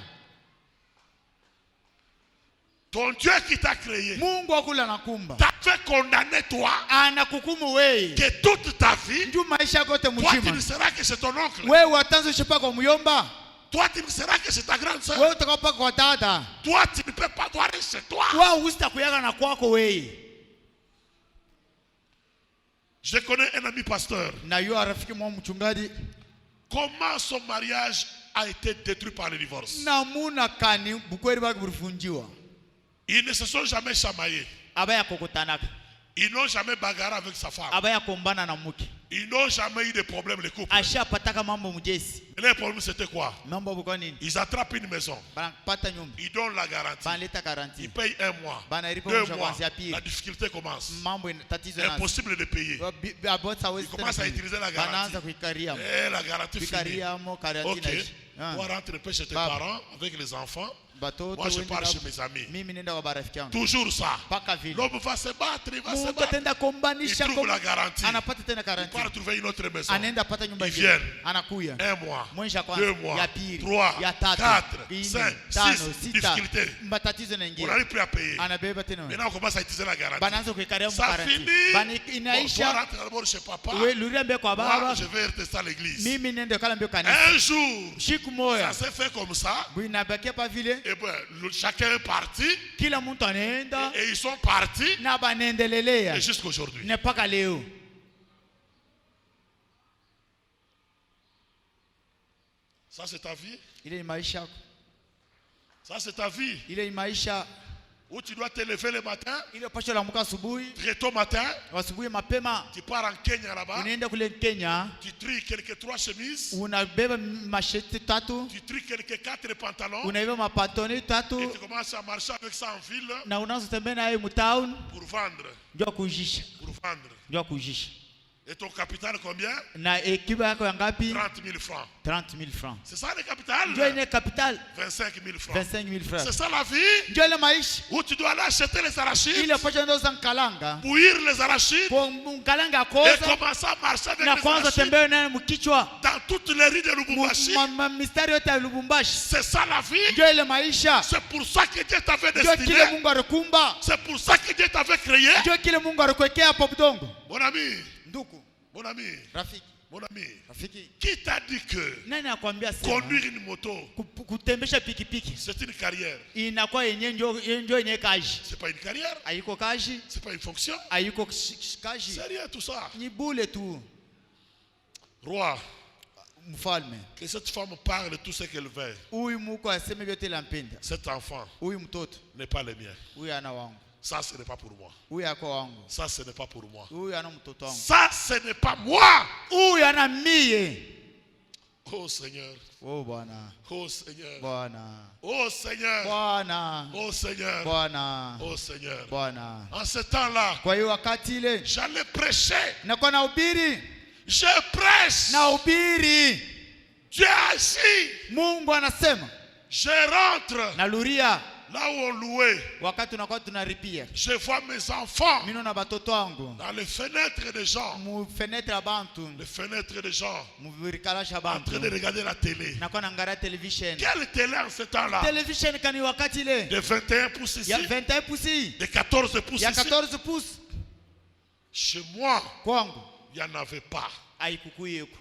Ton Dieu qui t'a créé Mungu akula nakumba t'a fait condamner toi anakukumu wewe que toute ta vie, ndio maisha yako yote toi tu ne mzima. seras que chez ton oncle. Wewe watanzo shipa kwa muyomba, Toi tu ne seras que chez ta grande soeur. wewe utakapopa kwa dada, Toi tu ne peux pas voir chez toi. wewe usitakuyaga na kwako wewe. Je connais un ami pasteur. Na yule rafiki mwa mchungaji, Comment son mariage a été détruit par le divorce. namuna kani bukweli baki bulifunjiwa, Ils ne se sont jamais chamaillés. abaya kokotanaka, Ils n'ont jamais bagarré avec sa femme. abaya kombana na mke, Ils n'ont jamais eu de problème, les couples. ashapataka mambo mjesi. Et le problème c'était quoi? Mambo bukwa nini? Ils attrapent une maison. Banapata nyumba, Ils donnent la garantie. banaleta Ils garanti, payent 1 mois, banalipa 2 mwisho mois. kwanza pili. La difficulté commence. Mambo tatizo nazo. Impossible de payer. Abota hawezi Ils commencent à utiliser la garantie. banaanza kuikaria. Et la garantie finie. Kuikaria mo garanti Ok. naishi. Toi rentre un peu chez tes Baba. parents avec les enfants. Moi je pars chez mes amis. Mimi nenda kwa barafiki yangu. Toujours ça. Paka vile. L'homme va se battre, il va se battre. Tenda kombanisha il trouve la garantie. Anapata tena Il garantie. part trouver une autre maison. Anaenda pata nyumba Ils nyingine. viennent. Anakuya. 1 mois, Mwezi kwanza, 2 mois, ya pili, 3, ya tatu, 4, 4, 5, 5, 6, 6, difficultés. matatizo On yanaingia. n'arrive plus à payer. Anabeba tena. Maintenant on commence à utiliser la garantie. Banaanza kuikaria Ça mkaranti. finit. Bani Bon, inaisha. toi rentre d'abord chez papa. Wewe luria mbele kwa Moi baba. je vais rester à l'église. Mimi nende kala mbele kanisa. Un jour, Siku moja. ça s'est fait comme ça. Buinabakia pa vile. Et ben, chacun est parti. Kila mtu anaenda. Et ils sont partis. Na banaendelelea. Et jusqu'aujourd'hui. Ne paka leo. Ça c'est ta vie. Ile ni maisha yako. Ça c'est ta vie. Ile ni maisha. Où tu dois te lever le matin. Ile pasho la muka asubuhi. Très tôt matin. Asubuhi mapema. Tu pars en Kenya là-bas. Unaenda kule Kenya. Tu tries quelques 3 chemises. Unabeba masheti tatu. Tu tries quelques 4 pantalons. Unabeba mapantoni tatu. Et tu commences à marcher avec ça en ville. Na unaanza tembea naye mtown. Pour vendre. Ndio kujisha. Pour vendre. Ndio kujisha. Et ton capital combien? Na ekiba yako ya ngapi? 30 000 francs. 30 000 francs. C'est ça le capital? Ndio ile capital. 25 000 francs. 25 000 francs. C'est ça la vie? Ndio ile maisha. Où tu dois aller acheter les arachides. Ile pasha ndio zankalanga. Bouillir les arachides. Kwa mkalanga Et koza. commencer à marcher avec Na les kwanza arachides. tembea naye mkichwa. Dans toutes les rues de Lubumbashi. Mistari yote ya Lubumbashi. C'est ça la vie? Ndio ile maisha. C'est pour ça que Dieu t'avait Ndio kile destiné. Mungu alikumba. C'est pour ça que Dieu t'avait créé. Ndio kile Mungu alikuwekea hapo budongo. Mon ami. Ndugu. Mon ami. Rafiki. Mon ami. Rafiki. Qui t'a dit que Nani akwambia sema? conduire une moto, Kutembesha pikipiki. c'est une carrière? Inakuwa yenye ndio yenye kazi. C'est pas une carrière? Haiko kazi. C'est pas une fonction? Haiko kazi. C'est rien tout ça. Ni bule tu. Roi, Mfalme. que cette femme parle tout ce qu'elle veut. Huyu muko aseme vyote lampenda. Cet enfant Huyu mtoto. n'est pas le mien. Huyu ana wangu. Ça, ce n'est pas pour moi. Huyu ako wangu. Ça, ce n'est pas pour moi. Huyu ana mtoto wangu. Ça, ce n'est pas moi. Huyu ana mie. Oh Seigneur. Oh Bwana. Oh Seigneur. Bwana. Oh Seigneur. Bwana. Oh Seigneur. Bwana. Oh Seigneur. Bwana. En ce temps-là, Kwa hiyo wakati ile j'allais prêcher. nakuwa nahubiri. Je prêche. Nahubiri. Dieu agit. Mungu anasema. Je rentre Naluria. là où on louait. Wakati tunakuwa tunaripia. Je vois mes enfants Mimi na batoto wangu. dans les fenêtres des gens. Mu fenêtre ya bantu. Les fenêtres des gens. Mu virikalasha En bantu. train de regarder la télé. Nakuwa naangalia television. Quelle télé en ce temps-là? Television kani wakati ile. De 21 pouces ici. Ya 21 pouces. De 14 pouces Ya ici. 14 pouces. Chez moi, Kwangu il n'y en avait pas. haikukuyeko.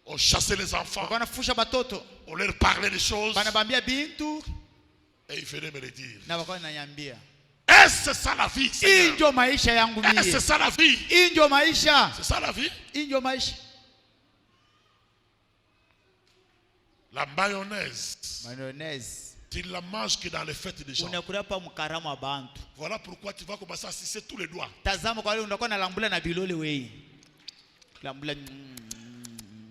On chassait les enfants. Wakana fusha batoto. On leur parlait des choses. Banabambia bintu Et ils venaient me le dire. na wakana nanyambia. Est-ce ça la vie, Hii Seigneur? ndio maisha yangu mie. Est-ce ça la vie? Hii ndio maisha. C'est ça la vie? Hii ndio maisha. La mayonnaise, Mayonnaise. tu la manges que dans les fêtes des gens. Unakula pa mkarama wa bantu. Voilà pourquoi tu vas commencer à sucer tous les doigts. Tazama kwa leo unakuwa na lambula na bilole wei. Lambula.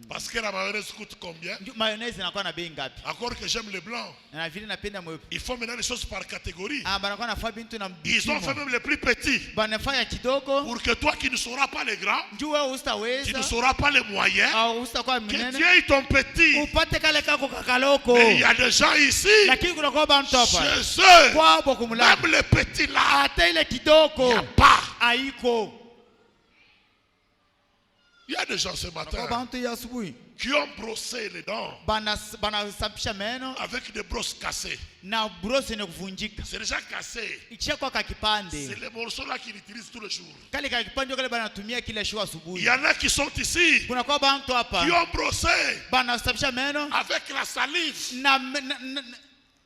Parce que la mayonnaise coûte combien? Mayonnaise inakuwa na bei ngapi? Encore que j'aime les blancs. Na vile napenda mweupe. Ils font maintenant les choses par catégorie. Ah, banakuwa nafanya bintu na Ils ont fait même les plus petits. banafanya kidogo. Pour que toi qui ne sauras pas les grands, Njoo wewe qui ne ustaweza. sauras pas les moyens, Au ustakuwa que mnene. Dieu ait ton petit. Upate kale kako kakaloko. Mais il y a des gens ici, Lakini kuna kwa bantu hapa. chez eux, Kwabo kumulanga. même les petits là, Hata ile il n'y kidogo a pas. haiko. Il y a des gens ce Kwa matin bantu ya asubuhi. qui ont brossé les dents Banasafisha meno avec des brosses cassées. na brosi ni kuvunjika. C'est déjà cassé. Ikishakuwa kakipande. C'est les morceaux là qu'ils utilisent tous les jours. Kale kakipande kale banatumia kila siku Il asubuhi. y en a qui sont ici, Kuna kwa bantu hapa qui ont brossé banasafisha meno avec la salive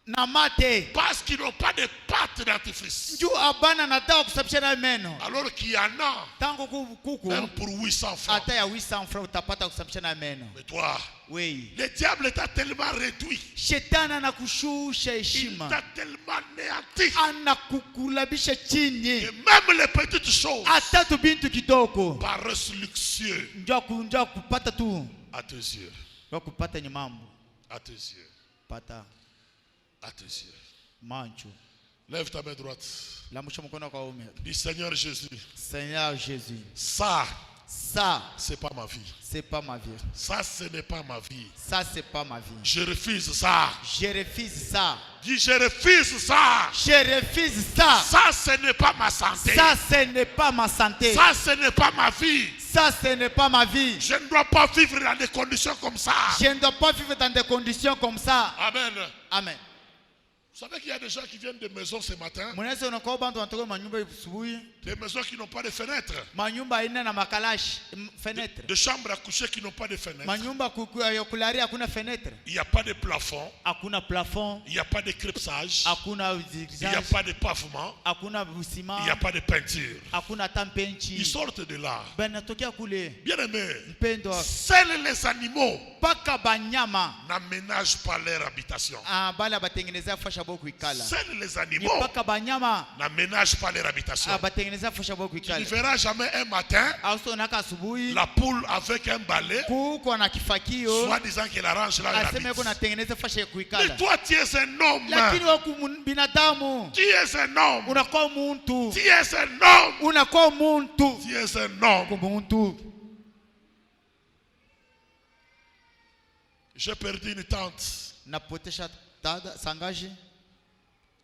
na mate. parce qu'ils n'ont pas de pâte dentifrice. Juu abana na dawa kusafisha na meno. Alors qu'il y en a, Tangu kuku même pour 800 francs. hata ya 800 francs utapata kusafisha na meno. Mais toi, Wei. le diable t'a tellement réduit. Shetani anakushusha Il heshima. t'a tellement néanti. Anakukulabisha chini. Et même les petites choses Hata tu bintu kidogo. paraissent luxueux Njoo kupata tu. à tes yeux. Njoo kupata ni mambo. À tes yeux. Pata À tes yeux. mancho. Lève ta main droite. La mwisho mkono kwa ume. Dis Seigneur Jésus. Seigneur Jésus. Ça, Ça, c'est pas ma vie. c'est pas ma vie. Ça, ce n'est pas ma vie. Ça, c'est pas ma vie. Je refuse ça. Je refuse ça. Dis, je refuse ça. Je refuse ça. Ça, ce n'est pas ma santé. Ça, ce n'est pas ma santé. Ça, ce n'est pas ma vie. Ça, ce n'est pas ma vie. Je ne dois pas vivre dans des conditions comme ça. Je ne dois pas vivre dans des conditions comme ça. Amen. Amen. Vous savez qu'il y a des gens qui viennent des maisons ce matin. Des maisons qui n'ont pas de fenêtres. Des chambres à coucher qui n'ont pas de fenêtres. Il n'y a pas de plafond. Il n'y a pas de crépsage. Il n'y a pas de pavement. Il n'y a pas de peinture. Ils sortent de là. Bien aimé, seuls les animaux n'aménagent pas leur habitation. Seuls les animaux n'aménagent pas leur habitation. Tu ne verras jamais un matin la poule avec un balai, soit disant qu'elle arrange là. Mais toi, tu es un homme. Tu es un homme. Tu es un homme. Tu es un homme. J'ai perdu une tante.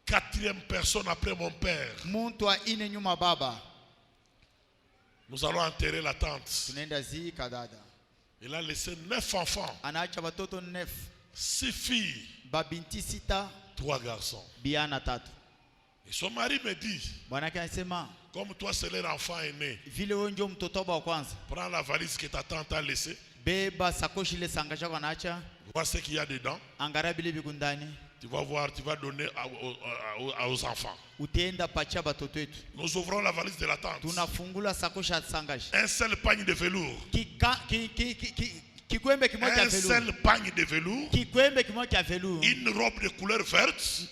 4e personne après mon père. Nous allons enterrer la tante. Il a laissé 9 enfants. 6 filles. 3 garçons. Et son mari me dit, comme toi c'est leur enfant aîné, prends la valise que ta tante a laissée. Vois ce qu'il y a dedans. Tu vas voir, tu vas donner aux enfants. Nous ouvrons la valise de la tante. Un seul pagne de velours. Un seul pagne de velours. Une robe de couleur verte.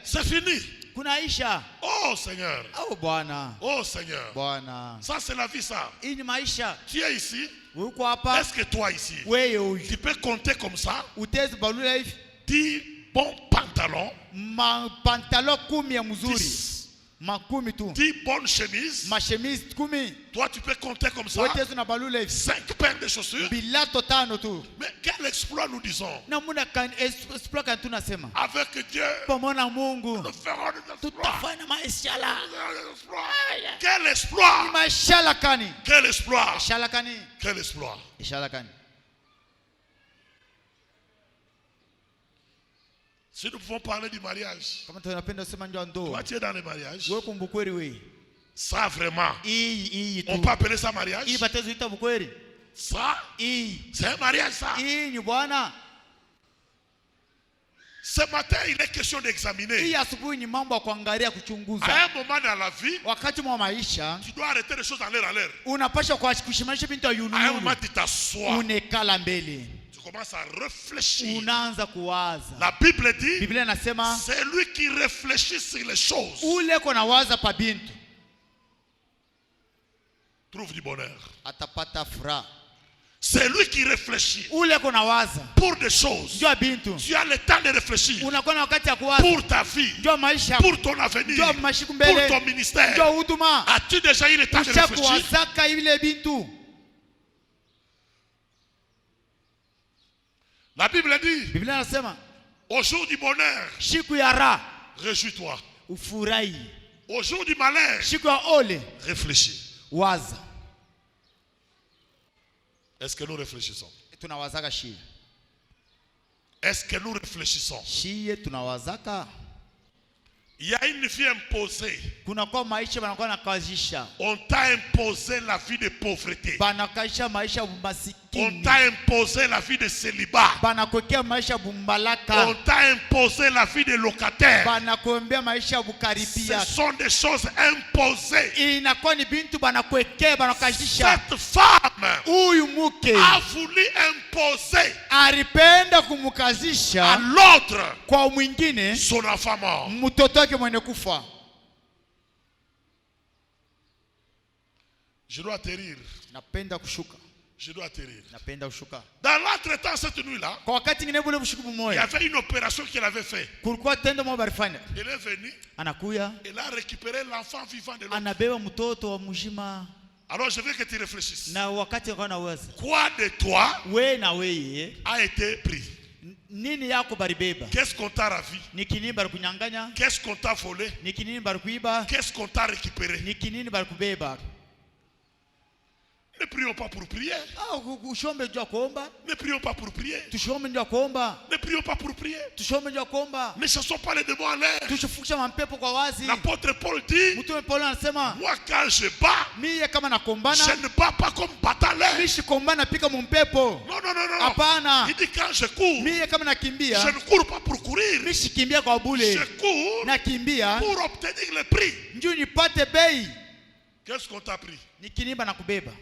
C'est fini. Oh Seigneur. Oh Seigneur. Ça c'est la vie ça. Tu es ici. Est-ce que toi ici, tu peux compter comme ça? 10 bons pantalons. 10 bonnes chemises. Toi tu peux compter comme ça. 5 paires de chaussures. Mais quel exploit nous disons? Avec Dieu, nous ferons des exploits. Quel exploit? Quel exploit? Quel exploit? Si nous pouvons parler du mariage, toi tu es dans le mariage, ça vraiment, on peut appeler ça mariage? Ça, c'est un mariage ça. Ce matin, il est question d'examiner. À un moment dans la vie, tu dois arrêter les choses en l'air. À un moment, tu t'assois. Tu commences à réfléchir. La Bible dit, c'est lui qui réfléchit sur les choses. Trouve du bonheur. C'est lui qui réfléchit pour des choses. Tu as le temps de réfléchir pour ta vie, pour ton avenir, pour ton ministère. As-tu déjà eu le temps de réfléchir? La Bible dit, au jour du bonheur, réjouis-toi. Au jour du malheur, réfléchis. Est-ce que nous réfléchissons? Est-ce que nous réfléchissons? Il y a une vie imposée. On t'a imposé la vie de pauvreté. On t'a imposé la vie de célibat. On t'a imposé la vie de locataire. Ce sont des choses imposées. Cette femme a voulu imposer à l'autre son enfant mort. Je dois atterrir. Je dois atterrir. Dans l'entretemps, cette nuit-là, il y avait une opération qu'il avait faite. Il est venu. Il a récupéré l'enfant vivant de l'autre. Alors je veux que tu réfléchisses. Na wakati ngona waza. Quoi de toi We na weye a été pris? nini yako baribeba? Qu'est-ce qu'on t'a ravi? Ni kinini barikunyanganya? Qu'est-ce qu'on t'a volé? Ni kinini barikuiba? Qu'est-ce qu'on t'a récupéré? Ni kinini barikubeba? Ne prions pas pour prier. Ushombe njoo kuomba. Ne prions pas pour prier. Tushombe njoo kuomba. Ne prions pas pour prier. Tushombe njoo kuomba. Ne chassons pas les démons en l'air. Tushufukisha mampepo kwa wazi. L'apôtre Paul dit, Mtume Paulo anasema, moi quand je bats, mie kama nakombana, je ne bats pas comme battant l'air. mimi shikombana pika mumpepo. Non, non, non, non. Hapana. Il dit quand je cours, Mie kama nakimbia, je ne cours pas pour courir. mimi shikimbia kwa bule. Je cours Nakimbia pour obtenir le prix. njoo nipate bei. Qu'est-ce qu'on t'a pris? Ni kinimba na kubeba.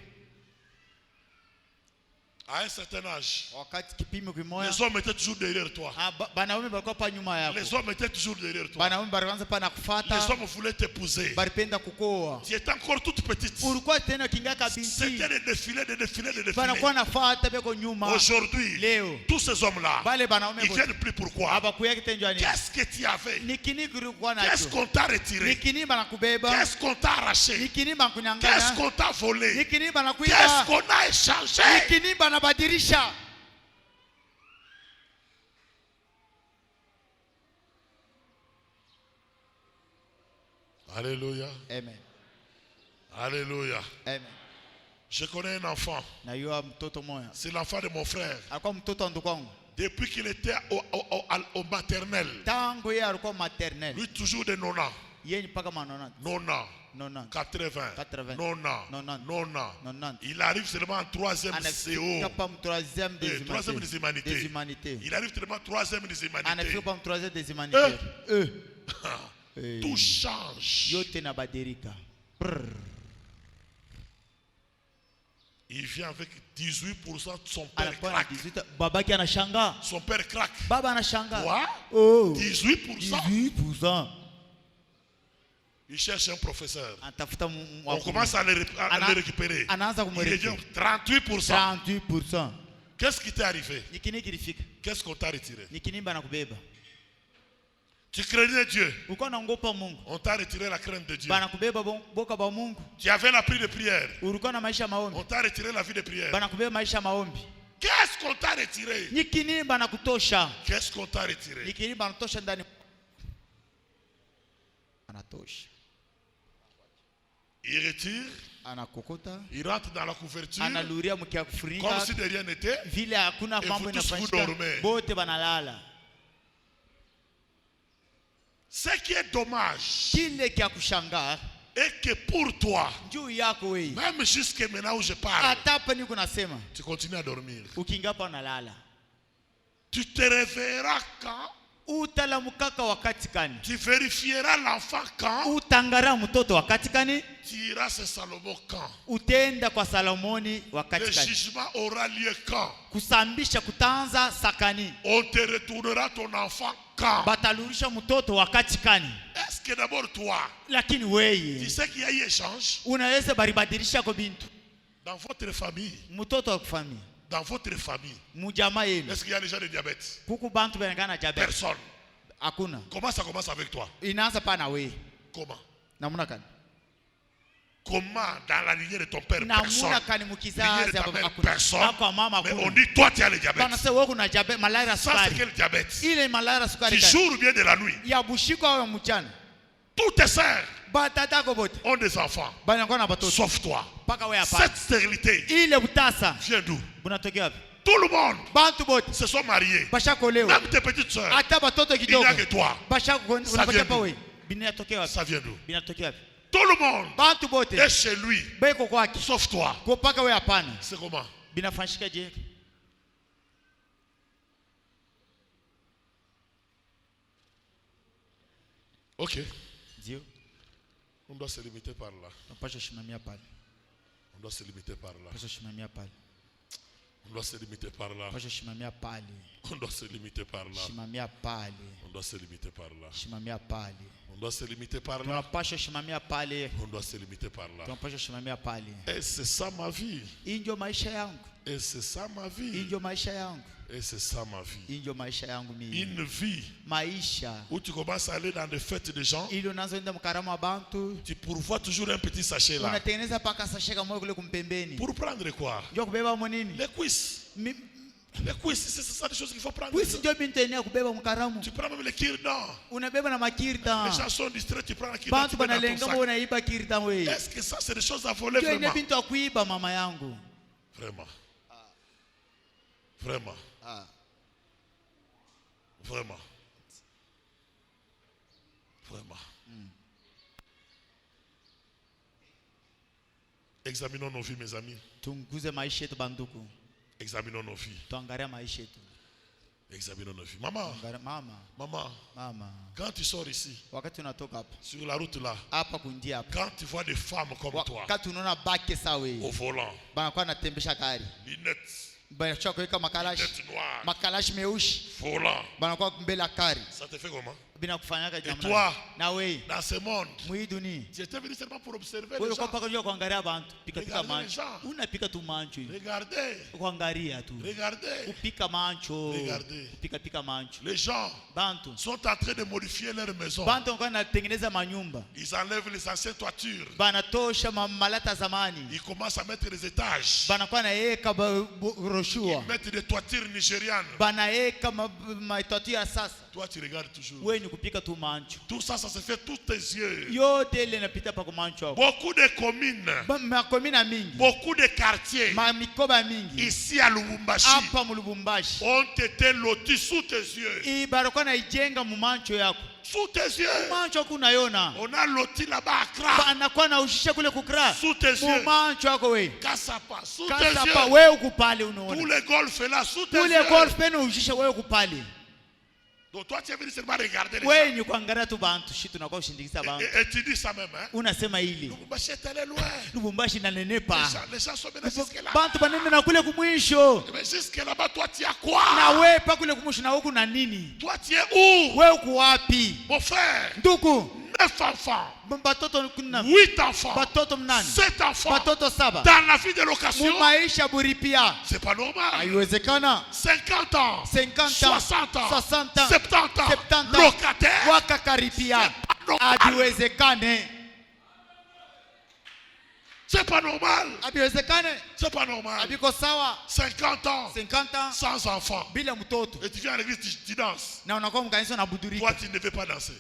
À un certain âge, Wakati kipimo kimoya, les hommes étaient toujours derrière toi. banaume balikuwa pa nyuma yako. Les hommes étaient toujours derrière toi. Banaume balianza pa Les nakufuata. hommes voulaient t'épouser. Balipenda kukoa. Tu étais encore toute petite. Ulikuwa tena kingaka binti. C'était des défilés, des défilés, des défilés. Banakuwa nafuata beko nyuma. Aujourd'hui, Leo tous ces hommes-là, bale banaume ils viennent plus pourquoi? abakuya kitenjwa nini? Qu'est-ce que tu avais? Ni kinini kulikuwa Qu'est-ce nacho? qu'on t'a Ni retiré? kinini banakubeba? Qu'est-ce qu'on t'a Ni arraché? kinini Qu'est-ce bakunyanganya? qu'on t'a Ni volé? kinini Qu'est-ce banakuiba? qu'on a Ni échangé? kinini banabadilisha? Alléluia. Amen. Alléluia. Amen. Je connais un enfant. Na yua mtoto moya. C'est l'enfant de mon frère. Alikuwa mtoto wa ndugu wangu. Depuis qu'il était au maternel, Tangu yeye alikuwa maternelle. lui toujours de 90, Yeye ni paka manona. 90, 90. 80, 80, 90, 90. 90. Il arrive seulement en troisième CO. Anafika pa troisième des Troisième des humanités. Des humanités. Il arrive seulement troisième des humanités. Anafika pa troisième des humanités. Tout change. Yote na badirika. Il vient avec 18% de son père Anakuwa na crack. 18. Babaki anashanga. Son père crack. Baba anashanga. Quoi? Oh. 18%. 18%. Il cherche un professeur. Anatafuta On commence à le récupérer. Anaanza Il kumwelekea. devient 38%. 38%. Qu'est-ce qui t'est arrivé? Ni kinini kilifika? Qu'est-ce qu'on t'a retiré? Ni kinini banakubeba? Tu craignais Dieu. Ulikuwa unaogopa Mungu. On t'a retiré la crainte de Dieu. Banakubeba boka ba Mungu. Tu avais la vie de prière. Ulikuwa na maisha maombi. On t'a retiré la vie de prière. Banakubeba maisha maombi. Qu'est-ce qu'on t'a retiré? Ni kinini banakutosha? Qu'est-ce qu'on t'a retiré? Ni kinini banatosha ndani? Anatosha. Il retire. Anakokota. Il rentre dans la couverture. Analuria mkia kufunika. Comme si de rien n'était. Vile hakuna mambo inafanyika. Bote banalala. Ce qui est dommage, Kile kia kushangaa et que pour toi, juu yako wewe, même jusqu'à maintenant où je parle, hata hapa niko nasema, tu continues à dormir. ukingapa unalala. Tu te réveilleras quand? Utalamukaka wakati kani? Tu vérifieras l'enfant quand? Utangara mtoto wakati kani? Tu iras chez Salomon quand? Utenda kwa Salomoni Le wakati kani? jugement aura lieu quand? Kusambisha kutanza sakani? On te retournera ton enfant quand? Batalurisha mtoto wakati kani? Est-ce que d'abord toi, Lakini tu wewe sais qu'il y a eu échange unaweza baribadilisha kwa bintu dans votre famille? mtoto wa kufamia Dans votre famille, mujama yenu est-ce qu'il y a déjà le diabète? kuku bantu benangana diabetes? Personne. Hakuna. Comment ça commence avec toi? Inaanza pa na wewe. Comment? Namuna kani? Comment dans la lignée de ton père? Namuna Personne. kani Lignée mukizazi de ta mère? hakuna. Personne. Kwa mama Mais on hakuna. dit toi tu as le diabète. Bana sasa wewe kuna diabetes, malaria Ça c'est sukari. quel diabète? Ile malaria sukari Du kani? jour ou bien de la nuit? Ya bushiko au mchana. Tous tes sœurs Batata ko bote. ont des enfants. Bana kwa na batoto. Sauf toi. Paka wewe hapa. Cette stérilité Ile butasa. vient d'où? Bunatokea wapi? Tout le monde Bantu bote. se sont mariés. Basha kolewa. Même tes petites sœurs. Hata batoto Il n'y kidogo. a que toi. Basha vient unapata pa d'où? wewe. Binatokea wapi? Ça vient d'où? Binatokea wapi? Tout le monde Bantu bote. est chez lui. Beko kwake. Sauf toi. Kwa paka wewe hapana. C'est comment? Binafanyika je? Ok. Ndio. On doit se limiter par là. Tunapaswa shimamia pale. On doit se limiter par là. Tunapaswa shimamia pale. On doit se limiter par là. Tunapaswa shimamia pale. On doit se limiter par là. Shimamia pale. On doit se limiter par là. Shimamia pale. On doit se limiter par là. Tunapaswa shimamia pale. On doit se limiter par là. Tunapaswa shimamia pale. Et c'est ça ma vie. Hii ndio maisha yangu. Et c'est ça ma vie. Injo maisha yangu. Et c'est ça ma vie. Injo maisha yangu mimi. Une vie Maisha. où tu commences à aller dans des fêtes de gens. Ili unazoenda mkaramu wa bantu. Tu pourvois toujours un petit sachet là. Unatengeneza paka sachet kama kule kumpembeni. Pour prendre quoi? Ndio kubeba monini? Les cuisses. Les cuisses, c'est ça des choses qu'il faut prendre. Cuisses ndio bintenea kubeba mkaramu. Tu prends même les kirdan. Unabeba na makirta. Les gens sont distraits, tu prends la kirdan. Bantu banalenga mbona unaiba kirta wewe. Est-ce que ça c'est des choses à voler vraiment? vraiment? Ndio bintu akuiba mama yangu. Vraiment. Vraiment. Vraiment. Vraiment. Examinons nos vies, mes amis. Tunguze maisha yetu banduku. Examinons nos vies. Tuangalia maisha yetu. Examinons nos vies. Maman. Mama. Quand tu sors ici, wakati unatoka hapa, sur la route là, hapa kundia hapa, quand tu vois des femmes comme toi, wakati unaona bake sawe au volant, banakuwa natembesha gari, lunettes, banachoka kuweka makalashi meushi, volant, banakuwa mbele ya gari. Ça te fait comment? Bina kufanyaga jamani. Et toi, na wewe dans ce monde, mwi dunia, tu étais venu seulement pour observer les gens. Wewe kwa paka kuangalia bantu, pika mancho. Unapika tu mancho. Regardez. Kuangalia tu. Regardez. Upika mancho. Regardez. Pika mancho. Les gens bantu sont en train de modifier leur maison. Bantu wanatengeneza manyumba. Ils enlèvent les anciennes toitures. Banatosha malata zamani. Ils commencent à mettre les étages. Banakuwa naeka roshua. Ils mettent des toitures nigérianes. Banaeka toiture ya sasa. Toi tu regardes toujours. Wewe ni kupika tu mancho. Tout ça se fait tous tes yeux. Yote ile inapita pa mancho. Beaucoup de communes. Makomina mingi. Beaucoup de quartiers. Mikoba mingi. Ici à Lubumbashi. Hapa mu Lubumbashi. Ont été lotis sous tes yeux. Ibarakuwa naijenga mu mancho yako. Sous tes yeux. Mancho kunayona. On a loti là-bas à Kra. Banakuwa na ushisha kule kukra. Sous tes yeux. Mu mancho yako wewe. Kasapa. Sous tes yeux. Kasapa wewe ukupale unaona. Tous les golfs là sous tes yeux. Tous les golfs pena ushisha wewe ukupale. Donc toi tu es venu seulement regarder les wewe ni kuangalia tu bantu shitu na kwa kushindikiza bantu. Et tu dis ça même hein. Unasema hili. Lubumbashi est allé loin. Lubumbashi inanenepa. Les gens sont venus jusque là. Bantu banene na kule kumwisho. Mais jusque là-bas toi tu as quoi? Na wewe pa kule kumwisho na huku na nini? Toi tu es où? Wewe uko wapi? Mon frère. Ndugu. 9 enfants. 8 enfants. 7 enfants. Dans la vie de location. C'est pas normal. 50 ans. 60 ans. 70 ans. Locataire. C'est pas normal. C'est pas normal. 50 ans. 100 enfants. Et tu viens à l'église, tu danses. Toi, tu ne devais pas danser.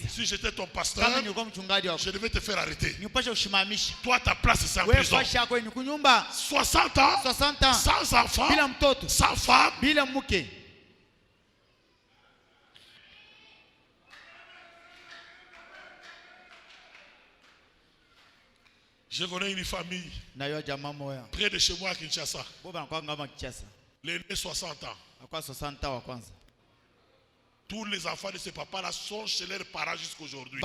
Si j'étais ton pasteur, je devais te faire arrêter. Toi, ta place, c'est en prison. 60 ans. 100 enfants. 100 femmes. Je connais une famille près de chez moi à Kinshasa. L'aîné 60 ans. Tous les enfants de ce papa-là sont chez leurs parents jusqu'aujourd'hui.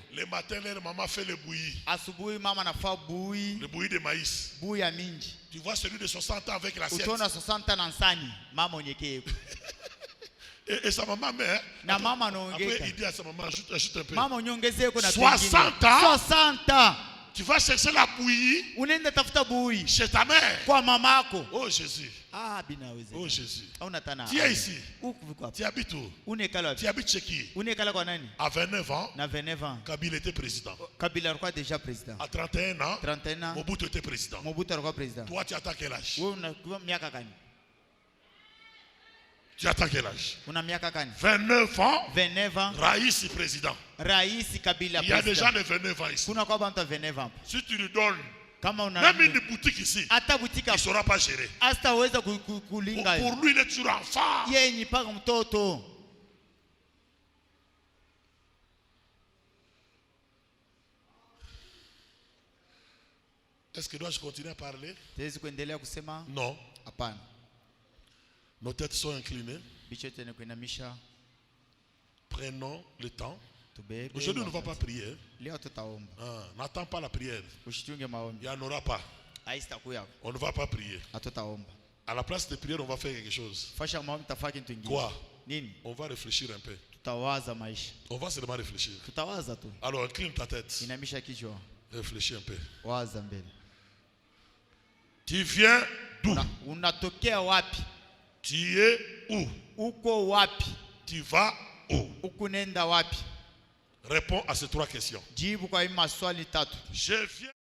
Le matin, leur maman fait le bouilli. Le bouilli de maïs. Tu vois celui de 60 ans avec l'assiette. Et sa maman met. Après, il dit à sa maman, ajoute un peu. 60 ans. 60 ans. Tu vas chercher la bouillie chez ta mère. Oh Jésus. Oh Jésus. Tu es ici. Tu habites où? Tu habites chez qui? À 29 ans, Kabila était président. À 31 ans, Mobutu était président. Toi, tu attends quel âge? Tu attends quel âge? 29 ans. Raïs président. Il y a des gens de 29 ans ici. Si tu lui donnes même une boutique ici, il ne saura pas gérer. Pour lui, il est toujours enfant. Est-ce que dois-je continuer à parler? Non. Nos têtes sont inclinées. Prenons le temps. Aujourd'hui, on ne va pas prier. N'attends pas la prière. Il n'y en aura pas. On ne va pas prier. À la place de prière, on va faire quelque chose. Quoi? On va réfléchir un peu. On va seulement réfléchir. Alors, incline ta tête. Réfléchis un peu. Waza mbele. Tu viens d'où? Unatokea wapi? Tu es où? Uko wapi? Tu vas où? Ukunenda wapi? Réponds à ces trois questions. Jibu kwa hii maswali tatu. Je viens